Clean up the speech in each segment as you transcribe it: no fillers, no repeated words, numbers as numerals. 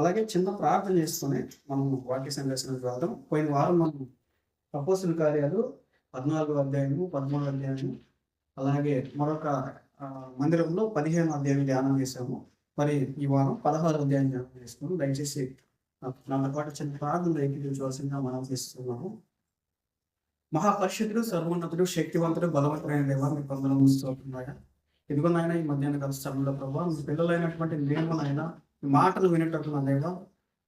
అలాగే చిన్న ప్రార్థన చేసుకొని మనం వాక్య సందర్శనకు వెళ్దాం. పోయిన వారం మనం అపోస్తుల కార్యాలు 14వ అధ్యాయము, 13వ అధ్యాయము, అలాగే మరొక మందిరంలో 15వ అధ్యాయం ధ్యానం చేశాము. మరి ఈ వారం 16వ అధ్యాయం ధ్యానం చేసుకున్నాం. దయచేసి నాతో పాటు చిన్న ప్రార్థన ఏకీభవించవలసిందిగా మనం చేస్తున్నాము. మహాపరిషుద్ధుడు, సర్వోన్నతుడు, శక్తివంతుడు, బలవంతుడైన దేవా, మీ కొందరు స్తోత్రములయ్యా. ఇదిగో నాయన, ఈ మధ్యాహ్న కాల సమయంలో ప్రభావ మీ పిల్లలైనటువంటి నేను నాయన ఈ మాటలు వినేటట్టు నా దేవా,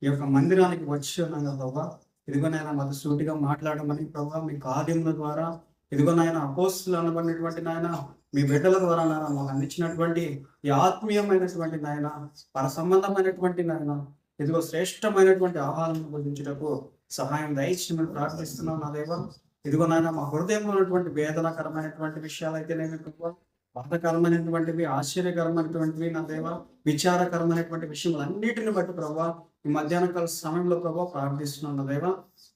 ఈ యొక్క మందిరానికి వచ్చి ఉన్నాం కదా ప్రభావ. ఇదిగో నాయన మాకు సూటిగా మాట్లాడమని ప్రభావ మీ కార్యముల ద్వారా, ఇదిగో నాయన అపోస్తులు అనబడినటువంటి నాయన మీ బిడ్డల ద్వారా నాయన మాకు అందించినటువంటి ఈ ఆత్మీయమైనటువంటి నాయన పర సంబంధమైనటువంటి నాయన ఇదిగో శ్రేష్టమైనటువంటి ఆహారం భుజించుటకు సహాయం దయచేయమని ప్రార్థిస్తున్నాం నా దేవా. ఇదిగో నాయన మా హృదయంలో ఉన్నటువంటి వేదనకరమైనటువంటి విషయాలు అయితేనేమి ప్రభావ, బాధకరమైనటువంటివి, ఆశ్చర్యకరమైనటువంటివి నా దేవ, విచారకరమైనటువంటి విషయములన్నిటిని బట్టి ప్రభావ ఈ మధ్యాహ్న కాల సమయంలో ప్రభావ ప్రార్థిస్తున్నాం నా దేవ.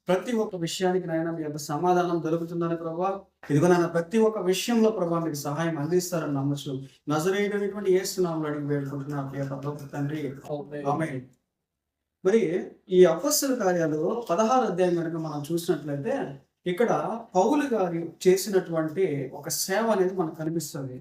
ప్రతి ఒక్క విషయానికి నాయన మీ యొక్క సమాధానం దొరుకుతుందని ప్రభావ. ఇదిగో నాయన ప్రతి ఒక్క విషయంలో ప్రభావ మీకు సహాయం అందిస్తారని నమ్మచ్చు. నజరేయుడైనటువంటి యేసు నామములో అడిగి వేడుకుంటున్నాను ప్రియ పరలోక తండ్రి, ఆమేన్. మరి ఈ అపోస్తల కార్యాలు 16వ అధ్యాయం కనుక మనం చూసినట్లయితే ఇక్కడ పౌలు గారు చేసినటువంటి ఒక సేవ అనేది మనకు కనిపిస్తుంది.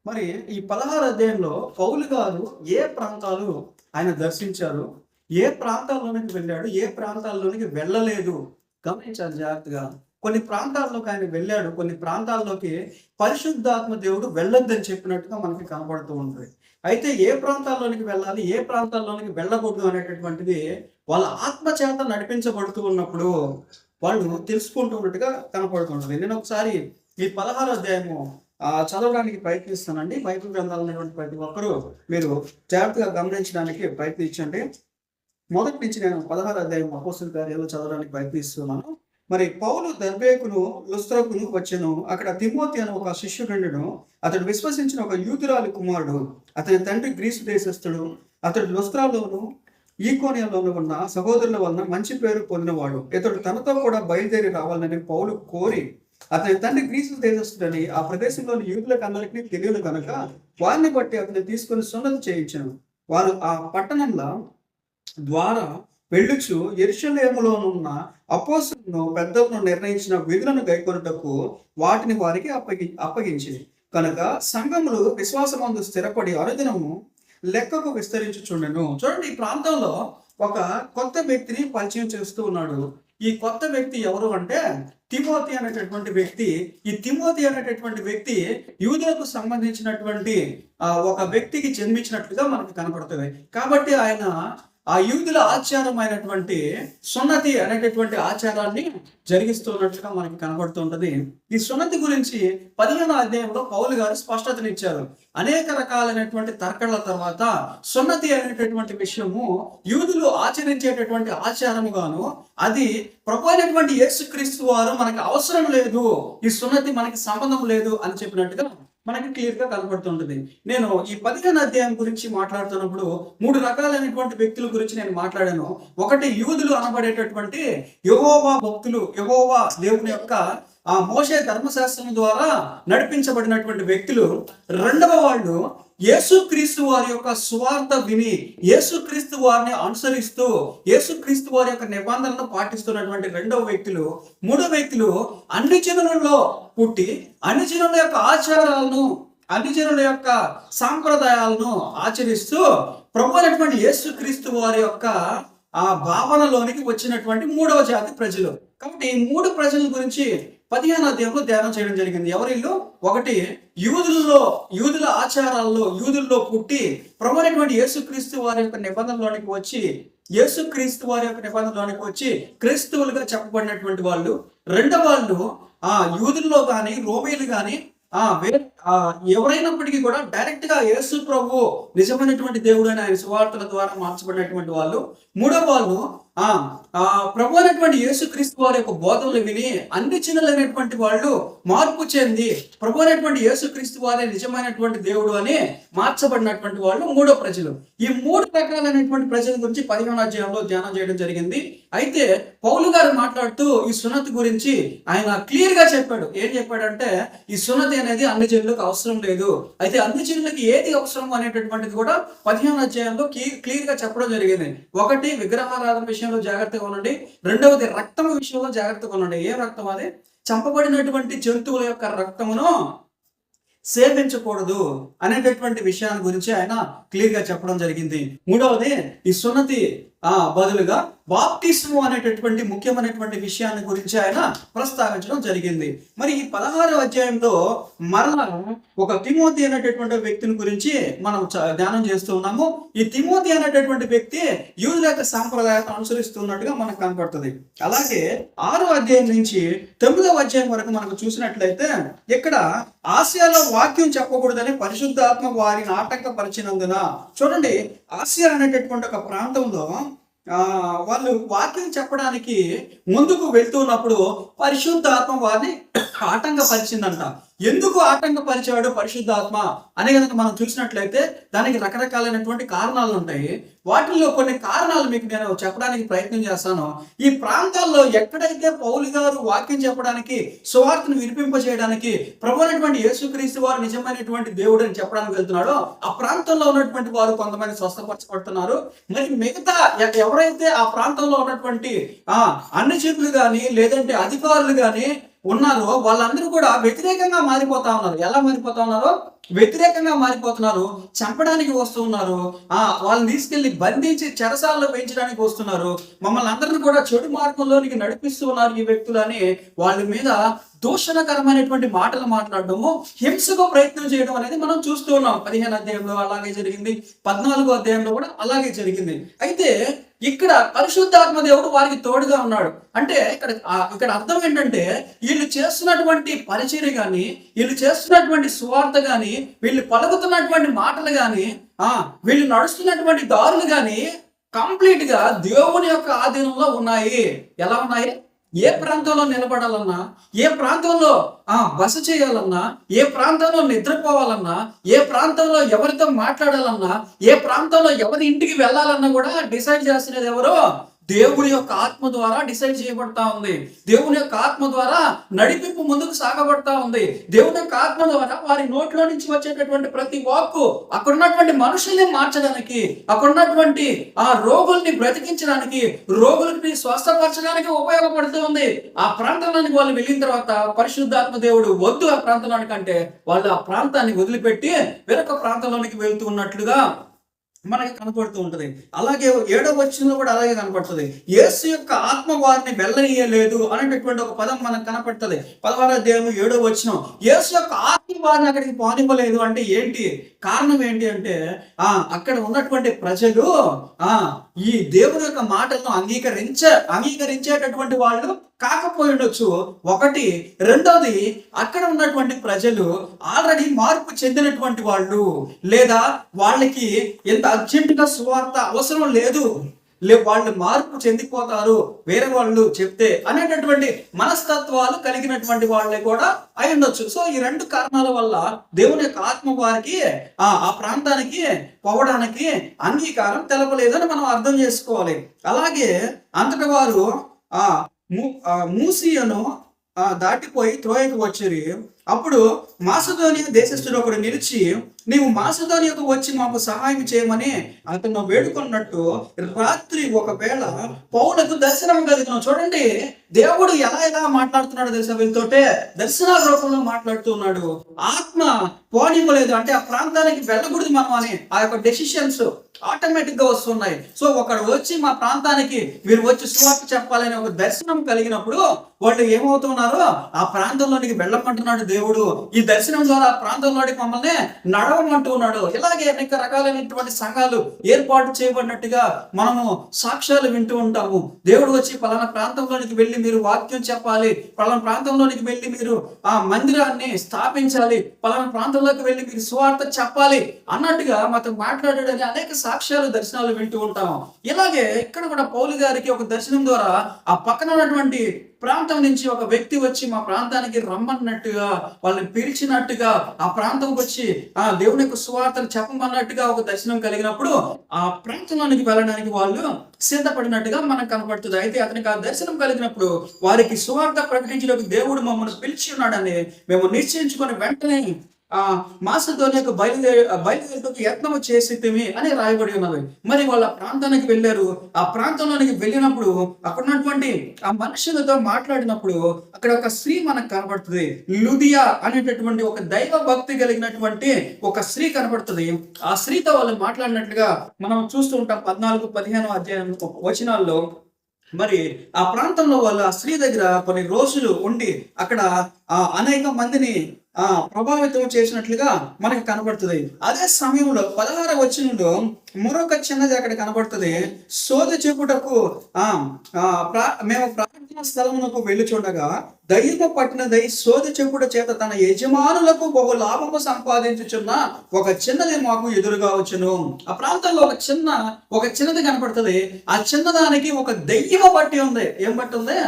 మరి ఈ 16వ అధ్యాయంలో పౌలు గారు ఏ ప్రాంతాలు ఆయన దర్శించారు, ఏ ప్రాంతాల్లోనికి వెళ్ళాడు, ఏ ప్రాంతాల్లోనికి వెళ్ళలేదు గమనించాలి జాగ్రత్తగా. కొన్ని ప్రాంతాల్లోకి ఆయన వెళ్ళాడు, కొన్ని ప్రాంతాల్లోకి పరిశుద్ధాత్మ దేవుడు వెళ్ళొద్దని చెప్పినట్టుగా మనకి కనబడుతూ ఉంటుంది. అయితే ఏ ప్రాంతాల్లోనికి వెళ్ళాలి, ఏ ప్రాంతాల్లోనికి వెళ్ళకూడదు అనేటటువంటిది వాళ్ళ ఆత్మ చేత నడిపించబడుతూ ఉన్నప్పుడు వాళ్ళు తెలుసుకుంటూ ఉన్నట్టుగా కనపడుతుంటుంది. నేను ఒకసారి ఈ 16వ అధ్యాయము చదవడానికి ప్రయత్నిస్తానండి. బైబిల్ గ్రంథాలు ఉన్నటువంటి ప్రతి ఒక్కరూ మీరు జాగ్రత్తగా గమనించడానికి ప్రయత్నించండి. మొదటి నుంచి నేను 16వ అధ్యాయం అపోస్తల కార్యాలు చదవడానికి ప్రయత్నిస్తున్నాను. మరి పౌలు దర్బేకును లుస్త్రకును వచ్చెను. అక్కడ తిమోతి అనే ఒక శిష్యుడుండెను. అతడు విశ్వసించిన ఒక యూదురాలి కుమారుడు. అతని తండ్రి గ్రీసు దేశస్థుడు. అతడు లుస్త్రాలోను ఈకోనియాలోను ఉన్న సహోదరుల వలన మంచి పేరు పొందినవాడు. ఇతడు తనతో కూడా బయలుదేరి రావాలని పౌలు కోరి, అతని తండ్రి గ్రీసు దేశస్థుడని ఆ ప్రదేశంలోని యూదులకు అందరికీ తెలియదు కనుక వారిని బట్టి అతన్ని తీసుకుని సున్నతి చేయించను. వారు ఆ పట్టణంలో ద్వారా వెళ్ళుచు యెరూషలేములోనున్న అపోస్తలులను పెద్దలను నిర్ణయించిన విధులను గైకొనుటకు వాటిని వారికి అప్పగించింది. కనుక సంఘములు విశ్వాసమందు స్థిరపడి అనుదినము లెక్కకు విస్తరించుచుండెను. చూడండి, ఈ ప్రాంతంలో ఒక కొత్త వ్యక్తిని పరిచయం చేస్తూ ఉన్నాడు. ఈ కొత్త వ్యక్తి ఎవరు అంటే తిమోతి అనేటటువంటి వ్యక్తి. ఈ తిమోతి అనేటటువంటి వ్యక్తి యూదులకు సంబంధించినటువంటి ఒక వ్యక్తికి జన్మించినట్లుగా మనకు కనపడుతుంది. కాబట్టి ఆయన ఆ యూదుల ఆచారమైనటువంటి సున్నతి అనేటటువంటి ఆచారాన్ని జరిగిస్తున్నట్లుగా మనకి కనబడుతూ ఉంటది. ఈ సున్నతి గురించి 15వ అధ్యాయంలో పౌలు గారు స్పష్టతనిచ్చారు. అనేక రకాలైనటువంటి తర్కళ్ళ తర్వాత సున్నతి అనేటటువంటి విషయము యూదులు ఆచరించేటటువంటి ఆచారముగాను, అది ప్రభు అయినటువంటి యేసుక్రీస్తు వారు మనకి అవసరం లేదు, ఈ సున్నతి మనకి సంబంధం లేదు అని చెప్పినట్టుగా మనకి క్లియర్ గా కనబడుతుంటుంది. నేను ఈ 15వ అధ్యాయం గురించి మాట్లాడుతున్నప్పుడు 3 రకాలైనటువంటి వ్యక్తుల గురించి నేను మాట్లాడాను. ఒకటి యూదులు అనబడేటటువంటి యెహోవా భక్తులు, యెహోవా దేవుని యొక్క ఆ మోషే ధర్మశాస్త్రం ద్వారా నడిపించబడినటువంటి వ్యక్తులు. రెండవ వాళ్ళు యేసుక్రీస్తు వారి యొక్క సువార్త విని యేసుక్రీస్తు వారిని అనుసరిస్తూ యేసుక్రీస్తు వారి యొక్క నిబంధనలను పాటిస్తున్నటువంటి రెండవ వ్యక్తులు. మూడవ వ్యక్తులు అన్ని జనులలో పుట్టి అన్ని జనుల యొక్క ఆచారాలను, అన్ని జనుల యొక్క సాంప్రదాయాలను ఆచరిస్తూ ప్రభు అయినటువంటి యేసుక్రీస్తు వారి యొక్క ఆ భావనలోనికి వచ్చినటువంటి మూడవ జాతి ప్రజలు. కాబట్టి ఈ 3 ప్రజల గురించి 15వ అధ్యాయంలో ధ్యానం చేయడం జరిగింది. ఎవరిల్లో? ఒకటి యూదుల ఆచారాల్లో, యూదుల్లో పుట్టి ప్రభు అయినటువంటి యేసుక్రీస్తు వారి యొక్క నిబంధనలోనికి వచ్చి, యేసుక్రీస్తు వారి యొక్క నిబంధనలోనికి వచ్చి క్రైస్తవులుగా చెప్పబడినటువంటి వాళ్ళు. రెండవ వాళ్ళు యూదుల్లో కానీ రోమీలు కానీ ఎవరైనప్పటికీ కూడా డైరెక్ట్ గా యేసు ప్రభు నిజమైనటువంటి దేవుడు అని ఆయన సువార్తల ద్వారా మార్చబడినటువంటి వాళ్ళు. మూడవ వాళ్ళు ప్రభు అయినటువంటి యేసుక్రీస్తు వారి యొక్క బోధనలు విని అన్ని చిన్నలైనటువంటి వాళ్ళు మార్పు చెంది ప్రభు అయినటువంటి యేసుక్రీస్తు వారే నిజమైనటువంటి దేవుడు అని మార్చబడినటువంటి వాళ్ళు మూడో ప్రజలు. ఈ 3 రకాలైనటువంటి ప్రజల గురించి 15వ అధ్యాయంలో ధ్యానం చేయడం జరిగింది. అయితే పౌలు గారు మాట్లాడుతూ ఈ సున్నతి గురించి ఆయన క్లియర్ గా చెప్పాడు. ఏం చెప్పాడంటే ఈ సున్నతి అనేది అన్ని జనులకు జనులకు అవసరం లేదు. అయితే అన్ని జనులకి ఏది అవసరం అనేటటువంటిది కూడా 15వ అధ్యాయంలో క్లియర్ గా చెప్పడం జరిగింది. ఒకటి, విగ్రహారాధన విషయంలో జాగ్రత్తగా ఉండండి. రెండవది, రక్తం విషయంలో జాగ్రత్తగా ఉండండి. ఏ రక్తం అది? చంపబడినటువంటి జంతువుల యొక్క రక్తమును సేవించకూడదు అనేటటువంటి విషయాన్ని గురించి ఆయన క్లియర్ గా చెప్పడం జరిగింది. మూడవది, ఈ సున్నతి బదులుగా బాప్టిస్ము అనేటటువంటి ముఖ్యమైనటువంటి విషయాన్ని గురించి ఆయన ప్రస్తావించడం జరిగింది. మరి ఈ 16వ అధ్యాయంలో మరలా ఒక తిమోతి అనేటటువంటి వ్యక్తిని గురించి మనం ధ్యానం చేస్తూ ఉన్నాము. ఈ తిమోతి అనేటటువంటి వ్యక్తి యూదుల యొక్క సాంప్రదాయాలను అనుసరిస్తున్నట్టుగా మనకు కనపడుతుంది. అలాగే 6వ అధ్యాయం నుంచి 9వ అధ్యాయం వరకు మనకు చూసినట్లయితే ఇక్కడ ఆసియాలో వాక్యం చెప్పకూడదని పరిశుద్ధాత్మ వారిని ఆటంకపరిచినందున, చూడండి, ఆసియా అనేటటువంటి ఒక ప్రాంతంలో వాళ్ళు వాక్యం చెప్పడానికి ముందుకు వెళ్తున్నప్పుడు పరిశుద్ధాత్మ వారిని ఆటంకపరిచిందంట. ఎందుకు ఆటంకపరిచాడు పరిశుద్ధాత్మ అనే కనుక మనం చూసినట్లయితే దానికి రకరకాలైనటువంటి కారణాలు ఉంటాయి. వాటిల్లో కొన్ని కారణాలు మీకు నేను చెప్పడానికి ప్రయత్నం చేస్తాను. ఈ ప్రాంతాల్లో ఎక్కడైతే పౌలు గారు వాక్యం చెప్పడానికి, సువార్తను వినిపింపజేయడానికి, ప్రభు అయినటువంటి యేసుక్రీస్తు వారు నిజమైనటువంటి దేవుడు అని చెప్పడానికి వెళ్తున్నాడో ఆ ప్రాంతంలో ఉన్నటువంటి వారు కొంతమంది స్వస్థపరచబడుతున్నారు. మరి మిగతా ఎవరైతే ఆ ప్రాంతంలో ఉన్నటువంటి అన్ని చెట్లు కానీ లేదంటే అధికారులు కానీ ఉన్నారో వాళ్ళందరూ కూడా వ్యతిరేకంగా మారిపోతా ఉన్నారు. ఎలా మారిపోతా ఉన్నారో వ్యతిరేకంగా మారిపోతున్నారు. చంపడానికి వస్తూ ఉన్నారు. వాళ్ళని తీసుకెళ్లి బంధించి చెరసాలలో పెంచడానికి వస్తున్నారు. మమ్మల్ని అందరినీ కూడా చెడు మార్గంలోనికి నడిపిస్తూ ఉన్నారు ఈ వ్యక్తులు అని వాళ్ళ మీద దూషణకరమైనటువంటి మాటలు మాట్లాడడము, హింసకు ప్రయత్నం చేయడం అనేది మనం చూస్తూ ఉన్నాం. 15వ అధ్యాయంలో అలాగే జరిగింది, 14వ అధ్యాయంలో కూడా అలాగే జరిగింది. అయితే ఇక్కడ పరిశుద్ధాత్మ దేవుడు వారికి తోడుగా ఉన్నాడు. అంటే ఇక్కడ అర్థం ఏంటంటే వీళ్ళు చేస్తున్నటువంటి పరిచర్య కానీ, వీళ్ళు చేస్తున్నటువంటి సువార్త కానీ, వీళ్ళు పలుకుతున్నటువంటి మాటలు కానీ, వీళ్ళు నడుస్తున్నటువంటి దారులు కానీ కంప్లీట్ గా దేవుని యొక్క ఆధీనంలో ఉన్నాయి. ఎలా ఉన్నాయి? ఏ ప్రాంతంలో నిలబడాలన్నా, ఏ ప్రాంతంలో బస చేయాలన్నా, ఏ ప్రాంతంలో నిద్రపోవాలన్నా, ఏ ప్రాంతంలో ఎవరితో మాట్లాడాలన్నా, ఏ ప్రాంతంలో ఎవరి ఇంటికి వెళ్ళాలన్నా కూడా డిసైడ్ చేస్తున్నది ఎవరో? దేవుని యొక్క ఆత్మ ద్వారా డిసైడ్ చేయబడతా ఉంది. దేవుని యొక్క ఆత్మ ద్వారా నడిపింపు ముందుకు సాగబడతా ఉంది. దేవుని యొక్క ఆత్మ ద్వారా వారి నోట్లో నుంచి వచ్చేటటువంటి ప్రతి వాక్కు అక్కడ ఉన్నటువంటి మనుషుల్ని మార్చడానికి, అక్కడ ఉన్నటువంటి రోగుల్ని బ్రతికించడానికి, రోగులకి స్వస్థపరచడానికి ఉపయోగపడుతూ ఉంది. ఆ ప్రాంతంలోనికి వాళ్ళు వెళ్ళిన తర్వాత పరిశుద్ధాత్మ దేవుడు వద్దు ఆ ప్రాంతంలోనికి అంటే వాళ్ళు ఆ ప్రాంతాన్ని వదిలిపెట్టి వేరొక ప్రాంతంలోనికి వెళ్తూ ఉన్నట్లుగా మనకి కనపడుతూ ఉంటది. అలాగే 7వ వచనంలో కూడా అలాగే కనపడుతుంది. యేసు యొక్క ఆత్మ వారిని వెళ్ళనీయలేదు అనేటటువంటి ఒక పదం మనకు కనపడుతుంది. 16వ అధ్యాయం 7వ వచనం, యేసు యొక్క ఆత్మ వారిని అక్కడికి పోనివ్వలేదు అంటే ఏంటి? కారణం ఏంటి అంటే అక్కడ ఉన్నటువంటి ప్రజలు ఈ దేవుని యొక్క మాటలను అంగీకరించేటటువంటి వాళ్ళు కాకపోయి ఉండొచ్చు. ఒకటి. రెండోది, అక్కడ ఉన్నటువంటి ప్రజలు ఆల్రెడీ మార్పు చెందినటువంటి వాళ్ళు, లేదా వాళ్ళకి ఎంత అర్జెంటుగా సువార్త అవసరం లేదు, వాళ్ళు మార్పు చెందిపోతారు వేరే వాళ్ళు చెప్తే అనేటటువంటి మనస్తత్వాలు కలిగినటువంటి వాళ్ళే కూడా అయి ఉండొచ్చు. సో ఈ రెండు కారణాల వల్ల దేవుని యొక్క ఆత్మ వారికి ఆ ప్రాంతానికి పోవడానికి అంగీకారం తెలపలేదని మనం అర్థం చేసుకోవాలి. అలాగే అంతటి వారు మూసియను దాటిపోయి త్రోయకు వచ్చిరి. అప్పుడు మాసిదోనియా దేశస్థుడు ఒకడు నిలిచి, నీవు మాసిదోనియాకు వచ్చి మాకు సహాయం చేయమని అతను వేడుకున్నట్టు రాత్రి ఒకవేళ పౌలకు దర్శనం కలిగిన. చూడండి, దేవుడు ఎలా మాట్లాడుతున్నాడు తెలుసా? వీళ్ళతోటే దర్శనాల రూపంలో మాట్లాడుతూ ఉన్నాడు. ఆత్మ పోనివ్వలేదు అంటే ఆ ప్రాంతానికి వెళ్ళకూడదు మనం అని ఆ యొక్క డెసిషన్స్ ఆటోమేటిక్ గా వస్తున్నాయి. సో ఒకడు వచ్చి మా ప్రాంతానికి మీరు వచ్చి సువార్త చెప్పాలని ఒక దర్శనం కలిగినప్పుడు వాళ్ళు ఏమవుతున్నారో ఆ ప్రాంతంలోనికి వెళ్ళమంటున్నాడు దేవుడు. ఈ దర్శనం ద్వారా ఆ ప్రాంతంలోకి మమ్మల్ని నడవమంటూ ఉన్నాడు. ఇలాగే అనేక రకాలైనటువంటి సంఘాలు ఏర్పాటు చేయబడినట్టుగా మనము సాక్ష్యాలు వింటూ ఉంటాము. దేవుడు వచ్చి పలానా ప్రాంతంలోనికి వెళ్ళి మీరు వాక్యం చెప్పాలి, పలానా ప్రాంతంలోనికి వెళ్ళి మీరు ఆ మందిరాన్ని స్థాపించాలి, పలానా ప్రాంతంలోకి వెళ్ళి మీరు సువార్త చెప్పాలి అన్నట్టుగా మాతో మాట్లాడాడని అనేక సాక్ష్యాలు దర్శనాలు వింటూ ఉంటాము. ఇలాగే ఇక్కడ కూడా పౌలు గారికి ఒక దర్శనం ద్వారా ఆ పక్కన ఉన్నటువంటి ప్రాంతం నుంచి ఒక వ్యక్తి వచ్చి మా ప్రాంతానికి రమ్మన్నట్టుగా, వాళ్ళని పిలిచినట్టుగా, ఆ ప్రాంతంకి వచ్చి దేవుని యొక్క సువార్తను చెప్పమన్నట్టుగా ఒక దర్శనం కలిగినప్పుడు ఆ ప్రాంతంలోనికి వెళ్ళడానికి వాళ్ళు సిద్ధపడినట్టుగా మనకు కనపడుతుంది. అయితే అతనికి ఆ దర్శనం కలిగినప్పుడు వారికి సువార్త ప్రకటించడానికి దేవుడు మమ్మల్ని పిలిచి ఉన్నాడని మేము నిశ్చయించుకొని వెంటనే మాసిదోనియాకు బయలుదేరుటకు యత్నము చేసితిమి అని రాయబడి ఉన్నది. మరి వాళ్ళ ప్రాంతానికి వెళ్ళారు. ఆ ప్రాంతంలోనికి వెళ్ళినప్పుడు అక్కడ ఉన్నటువంటి ఆ మనుషులతో మాట్లాడినప్పుడు అక్కడ ఒక స్త్రీ మనకు కనబడుతుంది. లుదియా అనేటటువంటి ఒక దైవ భక్తి కలిగినటువంటి ఒక స్త్రీ కనబడుతుంది. ఆ స్త్రీతో వాళ్ళు మాట్లాడినట్లుగా మనం చూస్తూ ఉంటాం 14-15 అధ్యాయం వచనాల్లో. మరి ఆ ప్రాంతంలో వాళ్ళు ఆ స్త్రీ దగ్గర కొన్ని రోజులు ఉండి అక్కడ అనేక మందిని ప్రభావితం చేసినట్లుగా మనకి కనబడుతుంది. అదే సమయంలో 16వ వచనంలో మరొక చిన్నది అక్కడ కనబడుతుంది. సోద చెప్పుటకు మేము ప్రార్థనా స్థలమునకు వెళ్ళి చూడగా దయ్యము పట్టినదై సోద చెప్పుట చేత తన యజమానులకు బహు లాభము సంపాదించుచున్న ఒక చిన్నది మాకు ఎదురుగా వచ్చును. ఆ ప్రాంతంలో ఒక చిన్నది కనపడుతుంది. ఆ చిన్నదానికి ఒక దెయ్యము పట్టి ఉంది. ఏం పట్టి ఉంది?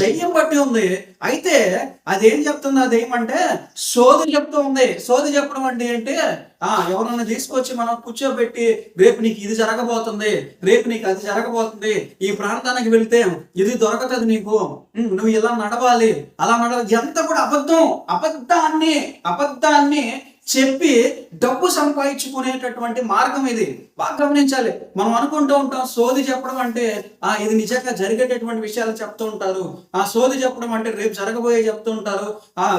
దెయ్యం పట్టి ఉంది. అయితే అదేం చెప్తుంది? ఆ దెయ్యం అంటే సోది చెప్తూ ఉంది. సోది చెప్పడం అంటే ఎవరన్నా తీసుకొచ్చి మనం కూర్చోబెట్టి రేపు నీకు ఇది జరగబోతుంది, రేపు నీకు అది జరగబోతుంది, ఈ ప్రాంతానికి వెళ్తే ఇది దొరకతుంది నీకు, నువ్వు ఇలా నడవాలి, అలా నడవాలి, ఎంత కూడా అబద్ధాన్ని చెప్పి డబ్బు సంపాదించుకునేటటువంటి మార్గం ఇది. బాగా గమనించాలి. మనం అనుకుంటూ ఉంటాం సోది చెప్పడం అంటే ఇది నిజంగా జరిగేటటువంటి విషయాలు చెప్తూ ఉంటారు. సోది చెప్పడం అంటే రేపు జరగబోయే చెప్తూ ఉంటారు.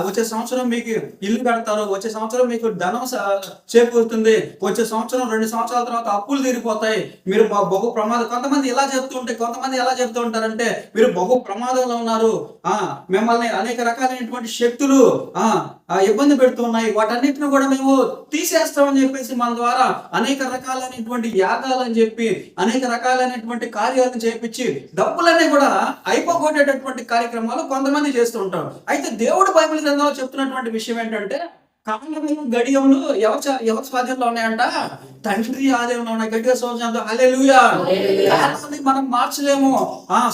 వచ్చే సంవత్సరం మీకు ఇల్లు కడతారు, వచ్చే సంవత్సరం మీకు ధనం చేకూరుతుంది, వచ్చే సంవత్సరం 2 సంవత్సరాల తర్వాత అప్పులు తీరిపోతాయి, మీరు బహు ప్రమాదం. కొంతమంది ఎలా చెప్తూ ఉంటారంటే మీరు బహు ప్రమాదంలో ఉన్నారు, మిమ్మల్ని అనేక రకాలైనటువంటి శక్తులు ఇబ్బంది పెడుతున్నాయి, వాటన్నిటిని కూడా మేము తీసేస్తామని చెప్పేసి మన ద్వారా అనేక రకాలైనటువంటి యాగాలని చెప్పి అనేక రకాలైనటువంటి కార్యాలను చేపించి డబ్బులన్నీ కూడా అయిపోగొట్టేటటువంటి కార్యక్రమాలు కొంతమంది చేస్తూ ఉంటారు. అయితే దేవుడు బైబిల్ గ్రంథంలో చెప్తున్నటువంటి విషయం ఏంటంటే కాలము గడియములు ఎవరి స్వాధీనంలో ఉన్నాయంట? తండ్రి ఆధీనంలో ఉన్నాయి. గట్టిగా సంవత్సరంతో హల్లెలూయా. కాలాన్ని మనం మార్చలేము,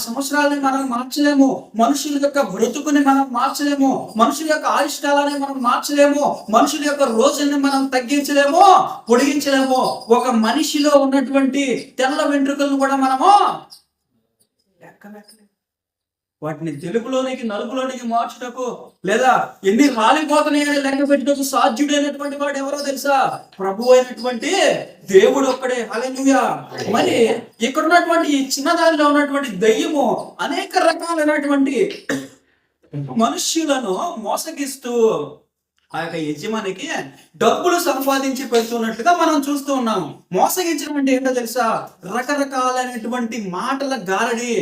సంవత్సరాలని మనం మార్చలేము, మనుషుల యొక్క బ్రతుకుని మనం మార్చలేము, మనుషుల యొక్క ఆయుష్కాలాన్ని మనం మార్చలేము, మనుషుల యొక్క రోజుల్ని మనం తగ్గించలేము, పొడిగించలేము. ఒక మనిషిలో ఉన్నటువంటి తెల్ల వెంట్రుకలను కూడా మనము లెక్కలేము. వాటిని తెలుగులోనికి నలుగులోనికి మార్చుటకు లేదా ఎన్ని రాలిపోతున్నాయని లెక్క పెట్టుటకు సాధ్యుడైనటువంటి వాడు ఎవరో తెలుసా? ప్రభు అయినటువంటి దేవుడు ఒక్కడే. హల్లెలూయా. మరి ఇక్కడ ఉన్నటువంటి ఈ చిన్నదానిలో ఉన్నటువంటి దయ్యము అనేక రకాలైనటువంటి మనుష్యులను మోసగిస్తూ ఆ యొక్క యజమానికి డబ్బులు సంపాదించి పెడుతున్నట్లుగా మనం చూస్తూ ఉన్నాము. మోసగించడం అంటే ఏంటో తెలుసా? రకరకాలైనటువంటి మాటల గారడి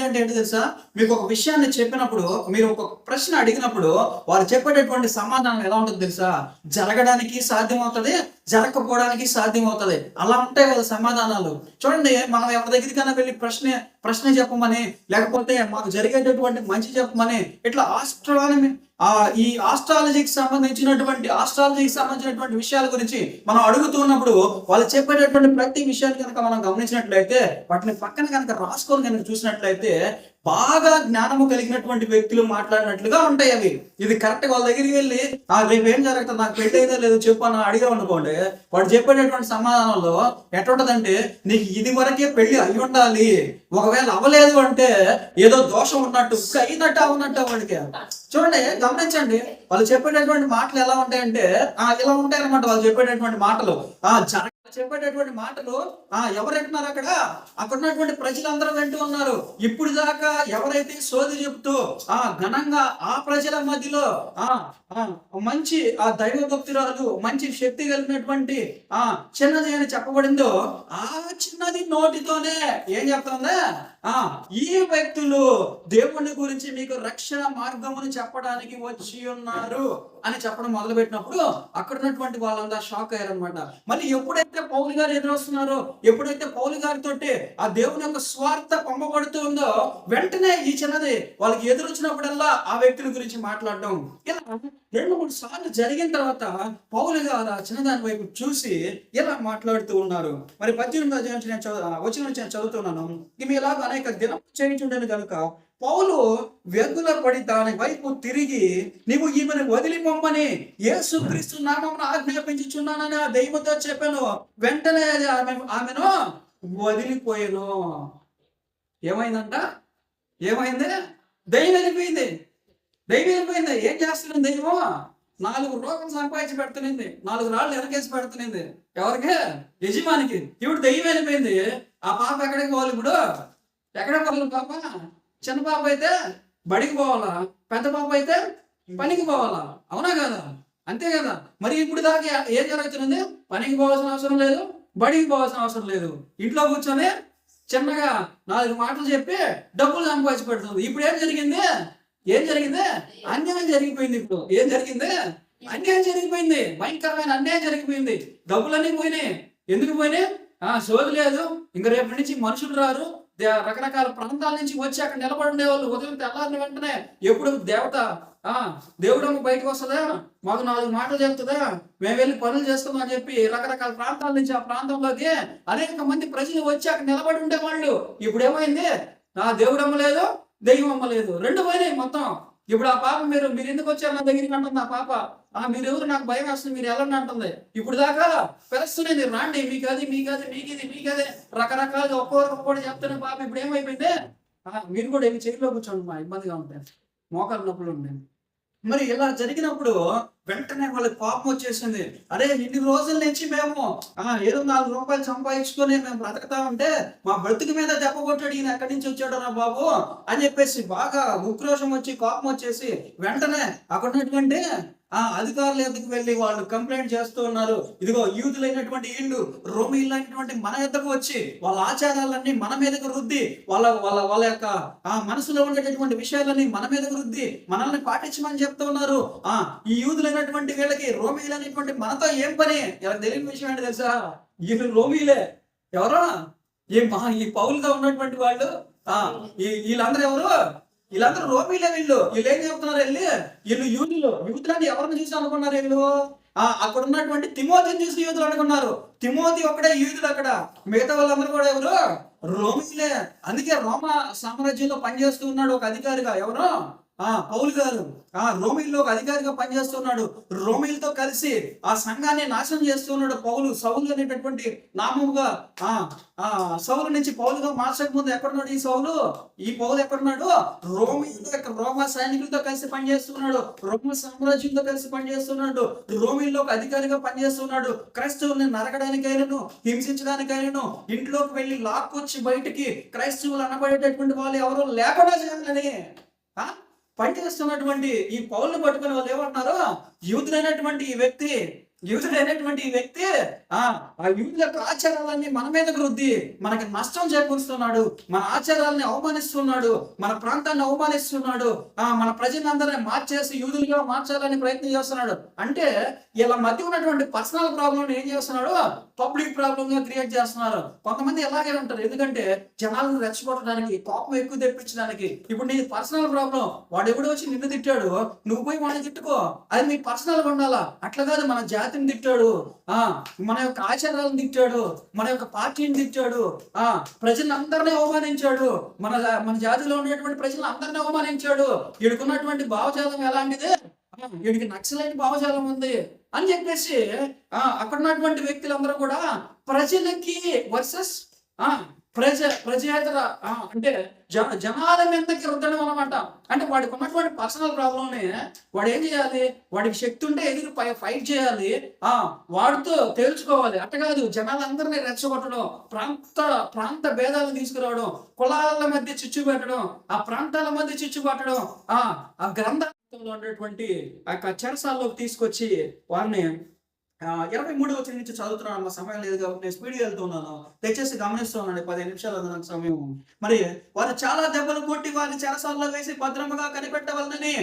అంటే ఏంటో తెలుసా? మీకు ఒక విషయాన్ని చెప్పినప్పుడు, మీరు ఒక ప్రశ్న అడిగినప్పుడు వారు చెప్పేటటువంటి సమాధానం ఎలా ఉంటుంది తెలుసా? జరగడానికి సాధ్యమవుతుంది, జరగకపోవడానికి సాధ్యమవుతుంది. అలా ఉంటాయి వాళ్ళ సమాధానాలు. చూడండి, మనం ఎవరి దగ్గరికైనా వెళ్ళి ప్రశ్న చెప్పమని, లేకపోతే మాకు జరిగేటటువంటి మంచి చెప్పమని, ఇట్లా ఈ ఆస్ట్రాలజీకి సంబంధించినటువంటి విషయాల గురించి మనం అడుగుతున్నప్పుడు వాళ్ళు చెప్పేటటువంటి ప్రతి విషయాన్ని కనుక మనం గమనించినట్లయితే, వాటిని పక్కన కనుక రాసుకొని కనుక చూసినట్లయితే బాగా జ్ఞానము కలిగినటువంటి వ్యక్తులు మాట్లాడినట్లుగా ఉంటాయి అవి. ఇది కరెక్ట్. వాళ్ళ దగ్గరికి వెళ్ళి రేపు ఏం జరుగుతుంది, నాకు పెళ్లి అయితే లేదు చెప్పు అని అడిగా అనుకోండి, వాడు చెప్పేటటువంటి సమాధానంలో ఎట్లుంటదంటే, నీకు ఇది వరకే పెళ్లి అయి ఉండాలి, ఒకవేళ అవ్వలేదు అంటే ఏదో దోషం ఉన్నట్టు, అవునట్టు వాడికి. చూడండి, గమనించండి, వాళ్ళు చెప్పేటటువంటి మాటలు ఎలా ఉంటాయంటే ఇలా ఉంటాయన్నమాట. వాళ్ళు చెప్పేటటువంటి మాటలు ఎవరు వింటున్నారు? అక్కడ ఉన్నటువంటి ప్రజలందరూ వింటూ ఉన్నారు. ఇప్పుడు దాకా ఎవరైతే సోది చెప్తూ ఘనంగా ఆ ప్రజల మధ్యలో మంచి దైవ భక్తురాలు, మంచి శక్తి కలిగినటువంటి చిన్నది అని చెప్పబడిందో, ఆ చిన్నది నోటితోనే ఏం చెప్తుందా? ఈ వ్యక్తులు దేవుని గురించి మీకు రక్షణ మార్గముని చెప్పడానికి వచ్చి ఉన్నారు అని చెప్పడం మొదలు పెట్టినప్పుడు అక్కడ ఉన్నటువంటి వాళ్ళంతా షాక్ అయ్యారనమాట. మళ్ళీ ఎప్పుడైతే పౌలు గారు ఎదురొస్తున్నారో, ఎప్పుడైతే పౌలు గారితో ఆ దేవుని యొక్క స్వార్థ పంపబడుతూ ఉందో, వెంటనే ఈ చిన్నది వాళ్ళకి ఎదురొచ్చినప్పుడల్లా ఆ వ్యక్తుల గురించి మాట్లాడడం ఇలా 2-3 సార్లు జరిగిన తర్వాత పౌలు గారు ఆ చిన్నదాని వైపు చూసి ఇలా మాట్లాడుతూ ఉన్నారు. మరి 18వ అధ్యాయం నేను చదువుతున్నాను. ఇవి ఇలాగ అనేక దినం చేయించుండను కనుక పౌలు వ్యర్థుల పడి దాని వైపు తిరిగి, నీవు ఈమెను వదిలిపోమ్మని యేసుక్రీస్తు నామమున ఆజ్ఞాపించుచున్నానని ఆ దైవతో చెప్పాను. వెంటనే ఆమెను వదిలిపోయాను. ఏమైందంట? ఏమైంది? దైవం వెళ్ళిపోయింది. ఏం చేస్తున్నాను? దైవం 4 రూపాయలు సంపాదించి పెడుతుంది, 4 రాళ్ళు వెనకేసి పెడుతుంది. ఎవరికి? యజమానికి. ఇప్పుడు దెయ్యం వెళ్ళిపోయింది. ఆ పాప ఎక్కడికి పోవాలి ఇప్పుడు? ఎక్కడికి పోవాలి పాప? చిన్న పాప అయితే బడికి పోవాలా, పెద్ద పాప అయితే పనికి పోవాలా, అవునా కదా? అంతే కదా. మరి ఇప్పుడు దాకా ఏం జరుగుతుంది? పనికి పోవాల్సిన అవసరం లేదు, బడికి పోవాల్సిన అవసరం లేదు. ఇంట్లో కూర్చొని చిన్నగా 4 మాటలు చెప్పి డబ్బులు సంపాదించి పెడుతుంది. ఇప్పుడు ఏం జరిగింది? అన్యాయం జరిగిపోయింది. ఇప్పుడు ఏం జరిగింది? అన్యాయం జరిగిపోయింది. భయంకరమైన అన్యాయం జరిగిపోయింది. డబ్బులన్నీ పోయినాయి. ఎందుకు పోయినాయి? సోది లేదు. ఇంకా రేపటి నుంచి మనుషులు రారు. రకరకాల ప్రాంతాల నుంచి వచ్చి అక్కడ నిలబడి ఉండేవాళ్ళు. ఉదయం తెల్లారిన వెంటనే ఎప్పుడు దేవుడమ్మ బయటకు వస్తుందా, మాకు 4 మాటలు చెప్తుందా, మేము వెళ్ళి పనులు చేస్తాం అని చెప్పి రకరకాల ప్రాంతాల నుంచి ఆ ప్రాంతంలోకి అనేక మంది ప్రజలు వచ్చి అక్కడ నిలబడి ఉండేవాళ్ళు. ఇప్పుడు ఏమైంది? దేవుడమ్మ లేదు, దెయ్యం అమ్మ లేదు, 2 పోయినాయి మొత్తం. ఇప్పుడు ఆ పాప మీరు ఎందుకు వచ్చారు నా దగ్గరికి అంటుంది. ఆ పాప మీరు ఎవరు, నాకు భయం వేస్తుంది, మీరు వెళ్ళండి అంటుంది. ఇప్పుడు దాకా పిలుస్తుంది, రాండి, మీకది రకరకాలుగా ఒక్కొక్కటి చెప్తున్న పాప ఇప్పుడు ఏమైపోయింది? మీరు కూడా ఏమి చైర్లో కూర్చోండి, మా ఇబ్బందిగా ఉంటాయి, మోకాలు నొప్పులు ఉంటాయి. మరి ఇలా జరిగినప్పుడు వెంటనే వాళ్ళకి కోపం వచ్చేసింది. అరే, ఇన్ని రోజుల నుంచి మేము ఏదో 4 రూపాయలు సంపాదించుకొని మేము బ్రతకతా ఉంటే మా బ్రతుకు మీద దెబ్బ కొట్టాడు, ఈయన ఎక్కడి నుంచి వచ్చాడు రా బాబు అని చెప్పేసి బాగా ఉక్రోషం వచ్చి కోపం వచ్చేసి వెంటనే అక్కడ ఉన్నటువంటి అధికారుల ఎద్దకు వెళ్ళి వాళ్ళు కంప్లైంట్ చేస్తూ ఉన్నారు. ఇదిగో యూదులైనటువంటి వీళ్ళు రోమీలైనటువంటి మన ఎద్దకు వచ్చి వాళ్ళ ఆచారాలన్నీ మన మీదకు రుద్ది, వాళ్ళ వాళ్ళ వాళ్ళ యొక్క మనసులో ఉండేటటువంటి విషయాలన్నీ మన మీదకు రుద్ది మనల్ని పాటించమని చెప్తూ ఉన్నారు. ఈ యూదులైనటువంటి వీళ్ళకి రోమీలైనటువంటి మనతో ఏం పని? ఇలా తెలియని విషయం ఏంటి తెలుసా? వీళ్ళు రోమీలే. ఎవరో ఈ పౌలుగా ఉన్నటువంటి వాళ్ళు వీళ్ళందరూ ఎవరు? వీళ్ళందరూ రోమీలే. వీళ్ళు ఏం చెప్తున్నారు? వీళ్ళు యూదులని ఎవరిని చూసి అనుకున్నారు? వీళ్ళు అక్కడ ఉన్నటువంటి తిమోతిని చూసి యూదులు అనుకున్నారు. తిమోతి ఒక్కడే యూదుడు, అక్కడ మిగతా వాళ్ళందరూ కూడా ఎవరు? రోమీలే. అందుకే రోమా సామ్రాజ్యంలో పనిచేస్తూ ఉన్నాడు ఒక అధికారిగా. ఎవరు? పౌలు గారు రోమిల్లో ఒక అధికారిగా పనిచేస్తున్నాడు. రోమిలతో కలిసి ఆ సంఘాన్ని నాశనం చేస్తున్నాడు పౌలు. సౌలు అనేటటువంటి నామముగా సౌలు నుంచి పౌలుగా మార్చక ముందు ఎక్కడున్నాడు ఈ పౌలు ఎక్కడున్నాడు? రోమా సైనికులతో కలిసి పనిచేస్తున్నాడు, రోమ సామ్రాజ్యంతో కలిసి పనిచేస్తున్నాడు, రోమిల్లో ఒక అధికారిగా పనిచేస్తున్నాడు. క్రైస్తవుల్ని నరకడానికైనాను, హింసించడానికైనాను, ఇంట్లోకి వెళ్ళి లాక్కొచ్చి బయటికి క్రైస్తవులు అనబడేటటువంటి వాళ్ళు ఎవరో లేకుండా చేయాలని పనిచేస్తున్నటువంటి ఈ పౌలను పట్టుకునే వాళ్ళు ఏమంటున్నారు? యూదుడైనటువంటి ఈ వ్యక్తి ఆ యూదుల యొక్క ఆచారాలన్నీ మన మీదకు రుద్ది మనకి నష్టం చేకూరుస్తున్నాడు, మన ఆచారాలని అవమానిస్తున్నాడు, మన ప్రాంతాన్ని అవమానిస్తున్నాడు, మన ప్రజలందరినీ మార్చేసి యూదులుగా మార్చాలని ప్రయత్నం చేస్తున్నాడు. అంటే ఇలా మధ్య ఉన్నటువంటి పర్సనల్ ప్రాబ్లం ఏం చేస్తున్నాడు? పబ్లిక్ ప్రాబ్లమ్ గా క్రియేట్ చేస్తున్నారు. కొంతమంది ఎలాగే ఉంటారు, ఎందుకంటే జనాలను రెచ్చగొట్టడానికి, కోపం ఎక్కువ తెప్పించడానికి. ఇప్పుడు నీ పర్సనల్ ప్రాబ్లం, వాడు ఎప్పుడు వచ్చి నిన్ను తిట్టాడు, నువ్వు పోయి వాడిని తిట్టుకో, అది నీ పర్సనల్ ఉండాలా. అట్లా కాదు, మన జాతిని తిట్టాడు, మన యొక్క ఆచారాలను తిట్టాడు, మన యొక్క పార్టీని తిట్టాడు, ప్రజలందరినీ అవమానించాడు, మన జాతిలో ఉండేటువంటి ప్రజలందరినీ అవమానించాడు. వీడికున్నటువంటి భావజాలం ఎలాంటిది? వీడికి నక్సలైట్ భావజాలం ఉంది అని చెప్పేసి అక్కడ ఉన్నటువంటి వ్యక్తులందరూ కూడా ప్రజలకి వర్సెస్ ప్రజేతర అంటే జనాల మీదకి రుద్దడం అనమాట. అంటే వాడికి ఉన్నటువంటి పర్సనల్ ప్రాబ్లంని వాడు ఏం చేయాలి? వాడికి శక్తి ఉంటే ఎదురు ఫైట్ చేయాలి, వాడితో తేల్చుకోవాలి. అట్ట కాదు, జనాలందరినీ రెచ్చగొట్టడం, ప్రాంత భేదాలను తీసుకురావడం, కులాల మధ్య చిచ్చు పెట్టడం, ఆ ప్రాంతాల మధ్య చిచ్చు పెట్టడం, ఆ గ్రంథాలలో ఉండేటువంటి ఆ యొక్క చెరసాల్లోకి తీసుకొచ్చి వారిని 23వ వచనం నుంచి చదువుతున్నాను. మా సమయం లేదు కాబట్టి నేను స్పీడ్గా వెళ్తున్నాను, దయచేసి గమనిస్తున్నాను. 15 నిమిషాలు నాకు సమయం. మరి వారు చాలా దెబ్బలు కొట్టి వారిని చెరసాలలో వేసి భద్రముగా కనిపెట్టవాలని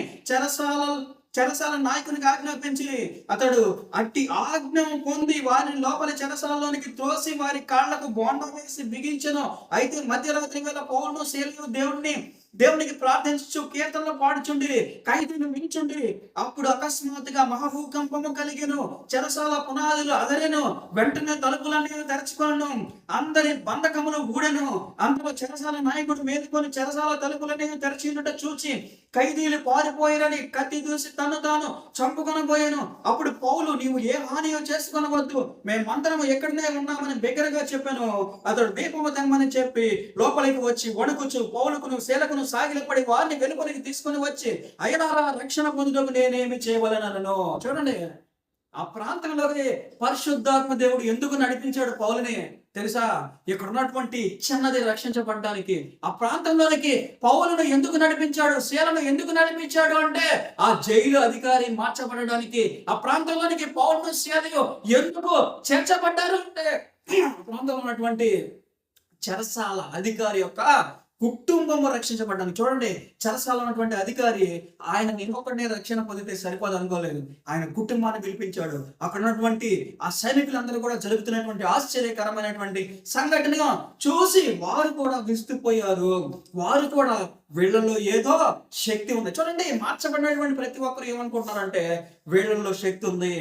చెరసాల నాయకునికి ఆజ్ఞాపించి అతడు అట్టి ఆజ్ఞ పొంది వారిని లోపలి చెరసాలలోనికి తోసి వారి కాళ్లకు బోండం వేసి బిగించెను. అయితే మధ్యరాత్రి వేళ పౌలును శీలయు దేవునికి ప్రార్థించు కీర్తనలు పాడుచుండి ఖైదీని వించుండి. అప్పుడు అకస్మాత్తుగా మహాభూకంపము కలిగెను, చెరసాల పునాదులు అదరెను, వెంటనే తలుపులన్నీ తెరచుకొనెను, అందరి బంధకములు ఊడెను. అందులో చెరసాల నాయకుడు మేలుకొని చెరసాల తలుపులన్నీ తెరచినట్టు చూచి ఖైదీలు పారిపోయారని కత్తి దూసి తను తాను చంపుకొనబోయాను. అప్పుడు పౌలు, నీవు ఏ హానియో చేసుకొనవద్దు, మేమందరం ఎక్కడనే ఉన్నామని బిగ్గరగా చెప్పాను. అతడు దీపము తెమ్మని చెప్పి లోపలికి వచ్చి వణుకుచు పౌలుకును శీలకును వచ్చెను, సాగిలపడి వారిని వెలుపలికి తీసుకొని వచ్చి అయ్యలారా రక్షణ పొందుటకు నేనేమి చేయవలెనను. చూడండి, ఆ ప్రాంతంలోకి పరిశుద్ధాత్మ దేవుడు ఎందుకు నడిపించాడు పౌలుని తెలుసా? ఇక్కడ ఉన్నటువంటి చిన్నది రక్షించబడడానికి. ఆ ప్రాంతంలోనికి పౌలును ఎందుకు నడిపించాడు, శీలను ఎందుకు నడిపించాడు అంటే ఆ జైలు అధికారి మార్చబడడానికి. ఆ ప్రాంతంలోనికి పౌలును శీలను ఎందుకు చేర్చబడ్డారు అంటే ఆ ప్రాంతంలో ఉన్నటువంటి చెరసాల అధికారి యొక్క కుటుంబము రక్షించబడ్డానికి. చూడండి, చెరసాల ఉన్నటువంటి అధికారి ఆయన ఇంకొకటి రక్షణ పొందితే సరిపోదు అనుకోలేదు, ఆయన కుటుంబాన్ని పిలిపించాడు. అక్కడ ఉన్నటువంటి ఆ సైనికులందరూ కూడా జరుగుతున్నటువంటి ఆశ్చర్యకరమైనటువంటి సంఘటన చూసి వారు కూడా విస్తుపోయారు. వారు కూడా వీళ్ళల్లో ఏదో శక్తి ఉంది. చూడండి, మార్చబడినటువంటి ప్రతి ఒక్కరు ఏమనుకుంటున్నారంటే వీళ్ళల్లో శక్తి ఉంది,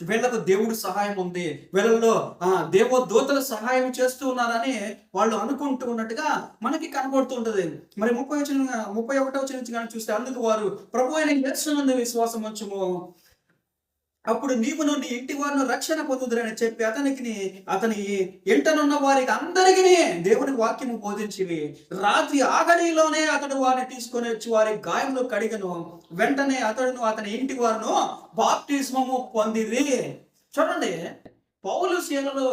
వీళ్ళకు దేవుడు సహాయం ఉంది, వీళ్ళల్లో దేవదూతల సహాయం చేస్తూ ఉన్నారని వాళ్ళు అనుకుంటూ ఉన్నట్టుగా మనకి కనబడుతూ ఉంటది. మరి 31వ వచనం కానీ చూస్తే, అందుకు వారు ప్రభు అయిన యేసునందు విశ్వాసం ఉంచుము, అప్పుడు నీవు నుండి ఇంటి వారిని రక్షణ పొందుదురని చెప్పి అతని ఇంటనున్న వారికి అందరికీ దేవుని వాక్యము బోధించివి. రాత్రి ఆగడిలోనే అతడు వారిని తీసుకొని వచ్చి వారి గాయంలో కడిగను. వెంటనే అతడును అతని ఇంటి వారును బాప్తిస్మము పొందిరి. చూడండి, పౌలు శీలలో